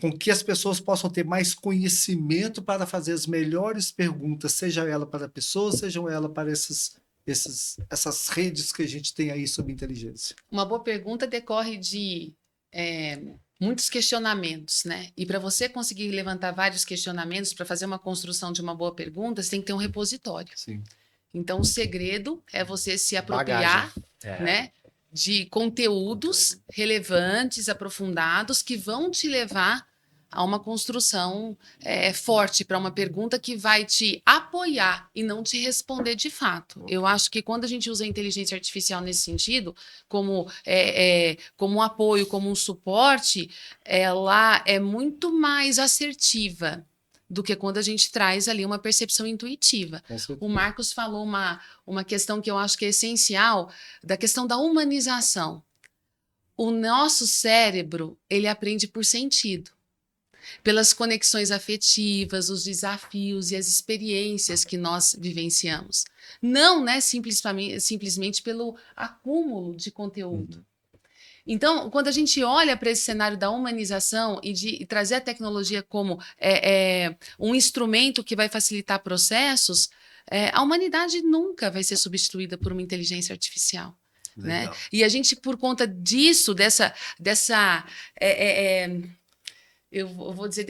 com que as pessoas possam ter mais conhecimento para fazer as melhores perguntas, seja ela para pessoas, seja ela para essas redes que a gente tem aí sobre inteligência? Uma boa pergunta decorre de muitos questionamentos, né? E para você conseguir levantar vários questionamentos, para fazer uma construção de uma boa pergunta, você tem que ter um repositório. Sim. Então, o segredo é você se apropriar, né, de conteúdos relevantes, aprofundados, que vão te levar a uma construção forte para uma pergunta que vai te apoiar e não te responder de fato. Eu acho que quando a gente usa a inteligência artificial nesse sentido, como um apoio, como um suporte, ela é muito mais assertiva do que quando a gente traz ali uma percepção intuitiva. O Marcos falou uma questão que eu acho que é essencial, da questão da humanização. O nosso cérebro, ele aprende por sentido, pelas conexões afetivas, os desafios e as experiências que nós vivenciamos. Não, né, simplesmente pelo acúmulo de conteúdo. Então, quando a gente olha para esse cenário da humanização e de trazer a tecnologia como um instrumento que vai facilitar processos, a humanidade nunca vai ser substituída por uma inteligência artificial. Né? E a gente, por conta disso, dessa eu vou dizer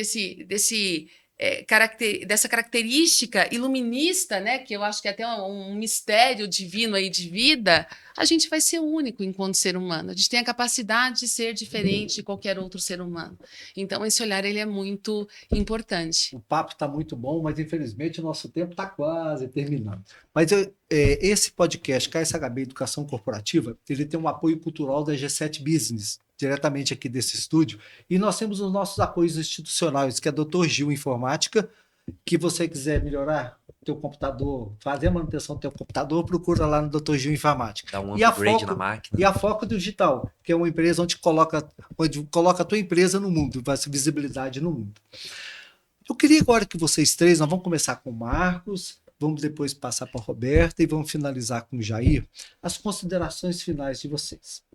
dessa característica iluminista, né, que eu acho que é até um mistério divino aí de vida, a gente vai ser único enquanto ser humano. A gente tem a capacidade de ser diferente de qualquer outro ser humano. Então, esse olhar ele é muito importante. O papo está muito bom, mas infelizmente o nosso tempo está quase terminando. Mas esse podcast, KSHB Educação Corporativa, ele tem um apoio cultural da G7 Business, diretamente aqui desse estúdio, e nós temos os nossos apoios institucionais, que é Dr. Gil Informática, que você quiser melhorar teu computador, fazer a manutenção do teu computador, procura lá no Dr. Gil Informática. Dá um upgrade na máquina. E a Foco Digital, que é uma empresa onde coloca a tua empresa no mundo, vai ser visibilidade no mundo. Eu queria agora que vocês três, nós vamos começar com o Marcos, vamos depois passar para a Roberta e vamos finalizar com o Jair, as considerações finais de vocês.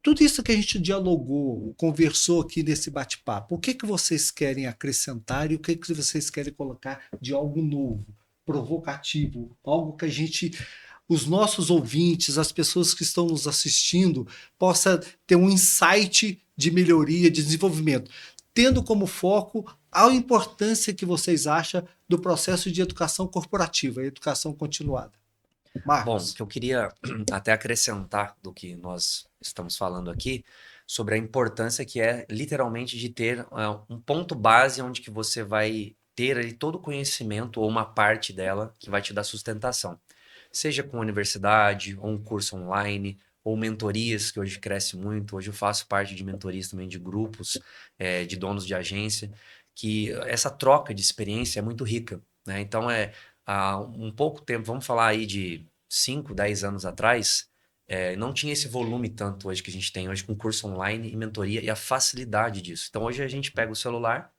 Tudo isso que a gente dialogou, conversou aqui nesse bate-papo, o que vocês querem acrescentar e o que vocês querem colocar de algo novo, provocativo, algo que os nossos ouvintes, as pessoas que estão nos assistindo, possa ter um insight de melhoria, de desenvolvimento, tendo como foco a importância que vocês acham do processo de educação corporativa, educação continuada. Marcos. Bom, que eu queria até acrescentar do que nós estamos falando aqui, sobre a importância que é literalmente de ter um ponto base onde que você vai ter ali todo o conhecimento ou uma parte dela que vai te dar sustentação. Seja com universidade, ou um curso online, ou mentorias, que hoje cresce muito. Hoje eu faço parte de mentorias também de grupos, de donos de agência, que essa troca de experiência é muito rica, né? Então, há um pouco tempo, vamos falar aí de 5, 10 anos atrás, não tinha esse volume tanto hoje que a gente tem hoje com curso online e mentoria e a facilidade disso. Então, hoje a gente pega o celular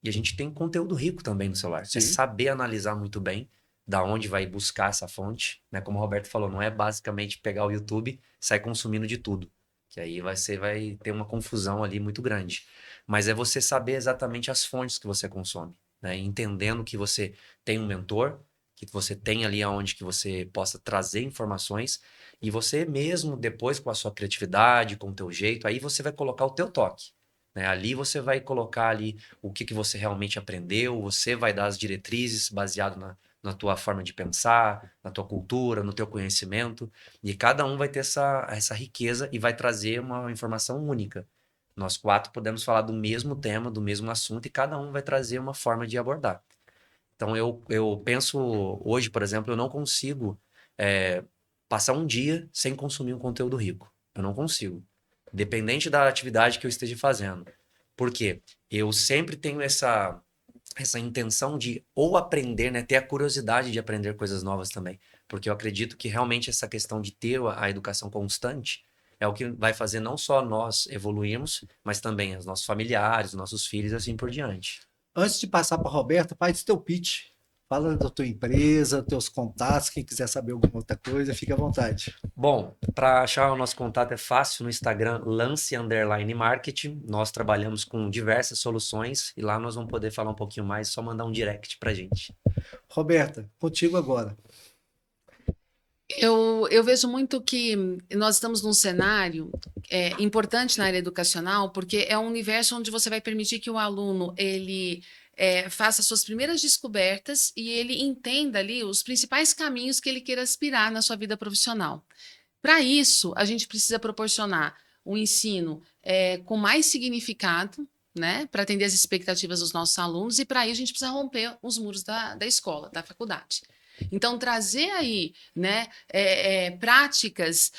e a gente tem conteúdo rico também no celular. Você saber analisar muito bem da onde vai buscar essa fonte, né? Como o Roberto falou, não é basicamente pegar o YouTube e sair consumindo de tudo, que aí você vai ter uma confusão ali muito grande. Mas é você saber exatamente as fontes que você consome, né? Entendendo que você tem um mentor, que você tem ali aonde que você possa trazer informações e você mesmo depois com a sua criatividade, com o teu jeito, aí você vai colocar o teu toque, né? Ali você vai colocar ali o que você realmente aprendeu, você vai dar as diretrizes baseado na tua forma de pensar, na tua cultura, no teu conhecimento, e cada um vai ter essa riqueza e vai trazer uma informação única. Nós 4 podemos falar do mesmo tema, do mesmo assunto, e cada um vai trazer uma forma de abordar. Então, eu penso, hoje, por exemplo, eu não consigo passar um dia sem consumir um conteúdo rico. Eu não consigo. Independente da atividade que eu esteja fazendo. Por quê? Eu sempre tenho essa intenção de ou aprender, né, ter a curiosidade de aprender coisas novas também. Porque eu acredito que realmente essa questão de ter a educação constante é o que vai fazer não só nós evoluirmos, mas também os nossos familiares, os nossos filhos e assim por diante. Antes de passar para a Roberta, faz teu pitch. Fala da tua empresa, teus contatos, quem quiser saber alguma outra coisa, fica à vontade. Bom, para achar o nosso contato é fácil no Instagram, Lance_Marketing. Nós trabalhamos com diversas soluções e lá nós vamos poder falar um pouquinho mais, só mandar um direct pra gente. Roberta, contigo agora. Eu vejo muito que nós estamos num cenário importante na área educacional, porque é um universo onde você vai permitir que o aluno ele faça suas primeiras descobertas e ele entenda ali os principais caminhos que ele queira aspirar na sua vida profissional. Para isso, a gente precisa proporcionar um ensino com mais significado, né, para atender as expectativas dos nossos alunos, e para isso a gente precisa romper os muros da escola, da faculdade. Então, trazer aí, né, práticas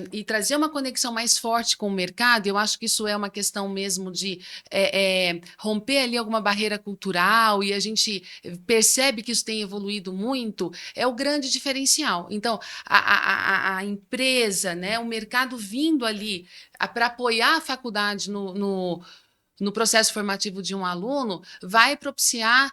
e trazer uma conexão mais forte com o mercado, eu acho que isso é uma questão mesmo de romper ali alguma barreira cultural, e a gente percebe que isso tem evoluído muito, é o grande diferencial. Então, a empresa, né, o mercado vindo ali para apoiar a faculdade no processo formativo de um aluno, vai propiciar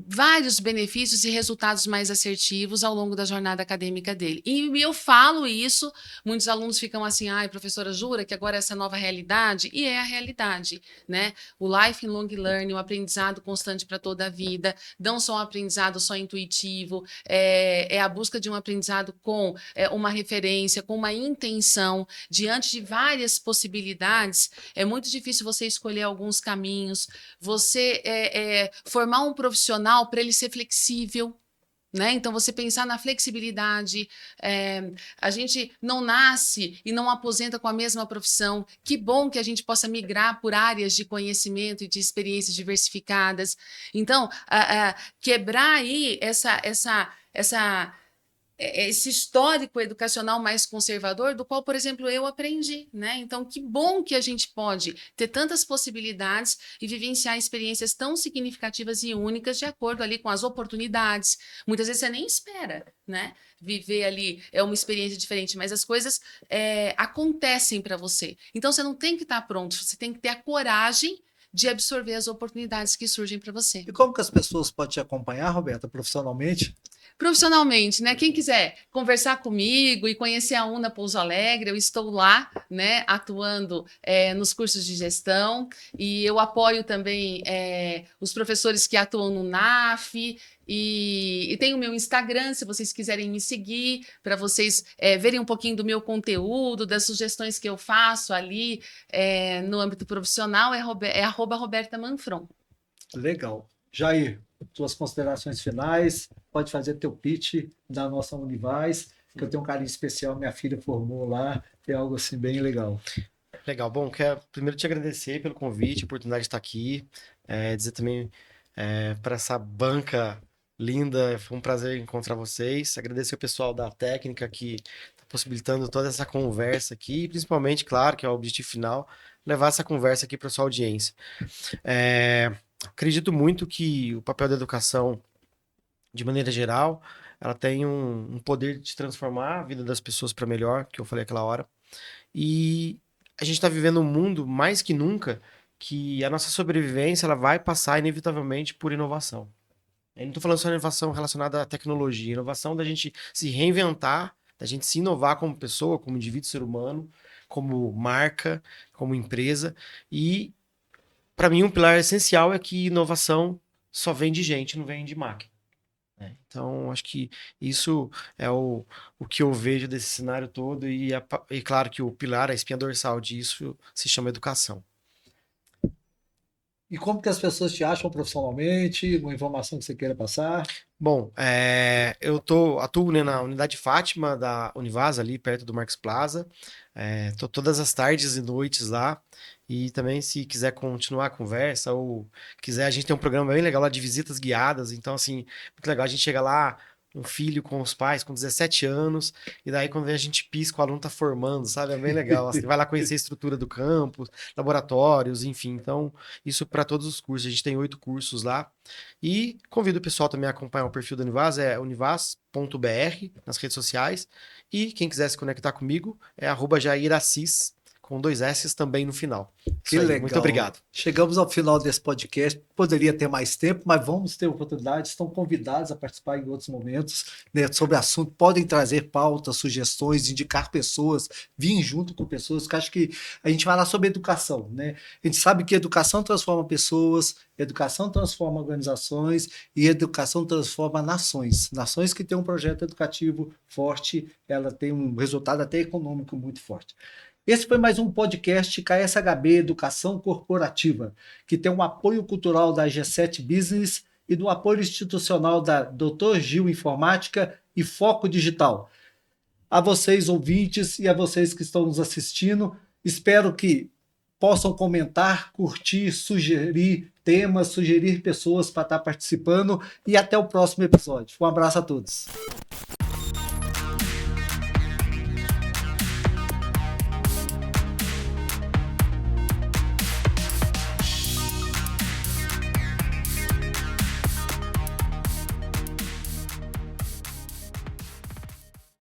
vários benefícios e resultados mais assertivos ao longo da jornada acadêmica dele. E eu falo isso, muitos alunos ficam assim, ai, professora, jura que agora é essa nova realidade? E é a realidade, né? O lifelong learning, o aprendizado constante para toda a vida, não só um aprendizado só intuitivo, é a busca de um aprendizado com uma referência, com uma intenção, diante de várias possibilidades. É muito difícil você escolher alguns caminhos, você formar um profissional para ele ser flexível, né? Então, você pensar na flexibilidade, a gente não nasce e não aposenta com a mesma profissão. Que bom que a gente possa migrar por áreas de conhecimento e de experiências diversificadas. Então, quebrar aí esse histórico educacional mais conservador, do qual, por exemplo, eu aprendi, né? Então, que bom que a gente pode ter tantas possibilidades e vivenciar experiências tão significativas e únicas de acordo ali com as oportunidades. Muitas vezes você nem espera, né? Viver ali uma experiência diferente, mas as coisas acontecem para você. Então, você não tem que estar pronto, você tem que ter a coragem de absorver as oportunidades que surgem para você. E como que as pessoas podem te acompanhar, Roberta, profissionalmente? Profissionalmente, né? Quem quiser conversar comigo e conhecer a UNA Pouso Alegre, eu estou lá, né, atuando nos cursos de gestão, e eu apoio também os professores que atuam no NAF, e tem o meu Instagram, se vocês quiserem me seguir, para vocês verem um pouquinho do meu conteúdo, das sugestões que eu faço ali no âmbito profissional, é @Roberta Manfron. Legal. Jair, tuas considerações finais, pode fazer teu pitch da nossa Univaz, que eu tenho um carinho especial, minha filha formou lá, é algo assim bem legal. Legal, bom, quero primeiro te agradecer pelo convite, a oportunidade de estar aqui, dizer também para essa banca linda, foi um prazer encontrar vocês, agradecer o pessoal da técnica que está possibilitando toda essa conversa aqui, e principalmente, claro, que é o objetivo final, levar essa conversa aqui para sua audiência. Acredito muito que o papel da educação, de maneira geral, ela tem um poder de transformar a vida das pessoas para melhor, que eu falei aquela hora. E a gente está vivendo um mundo, mais que nunca, que a nossa sobrevivência ela vai passar inevitavelmente por inovação. Eu não estou falando só de inovação relacionada à tecnologia, inovação da gente se reinventar, da gente se inovar como pessoa, como indivíduo, ser humano, como marca, como empresa. E, para mim, um pilar essencial é que inovação só vem de gente, não vem de máquina. Então, acho que isso é o que eu vejo desse cenário todo, e claro que o pilar, a espinha dorsal disso, se chama educação. E como que as pessoas te acham profissionalmente? Uma informação que você queira passar? Bom, eu atuo, né, na unidade Fátima da Univaz, ali perto do Marcos Plaza. Tô todas as tardes e noites lá. E também, se quiser continuar a conversa ou quiser, a gente tem um programa bem legal lá de visitas guiadas. Então, assim, muito legal. A gente chega lá, um filho com os pais com 17 anos, e daí quando a gente pisca, o aluno tá formando, sabe? É bem legal. Você vai lá conhecer a estrutura do campus, laboratórios, enfim. Então, isso para todos os cursos. A gente tem 8 cursos lá. E convido o pessoal também a acompanhar o perfil da Univaz, é univaz.br nas redes sociais. E quem quiser se conectar comigo é @jairassis com 2 S's também no final. Que Isso aí, legal. muito obrigado. Chegamos ao final desse podcast. Poderia ter mais tempo, mas vamos ter oportunidade. Estão convidados a participar em outros momentos, né, sobre o assunto. Podem trazer pautas, sugestões, indicar pessoas, vir junto com pessoas, que acho que a gente vai falar sobre educação, né? A gente sabe que educação transforma pessoas, educação transforma organizações e educação transforma nações. Nações que têm um projeto educativo forte, ela tem um resultado até econômico muito forte. Esse foi mais um podcast KSHB Educação Corporativa, que tem um apoio cultural da G7 Business e do apoio institucional da Dr. Gil Informática e Foco Digital. A vocês, ouvintes, e a vocês que estão nos assistindo, espero que possam comentar, curtir, sugerir temas, sugerir pessoas para estar participando, e até o próximo episódio. Um abraço a todos.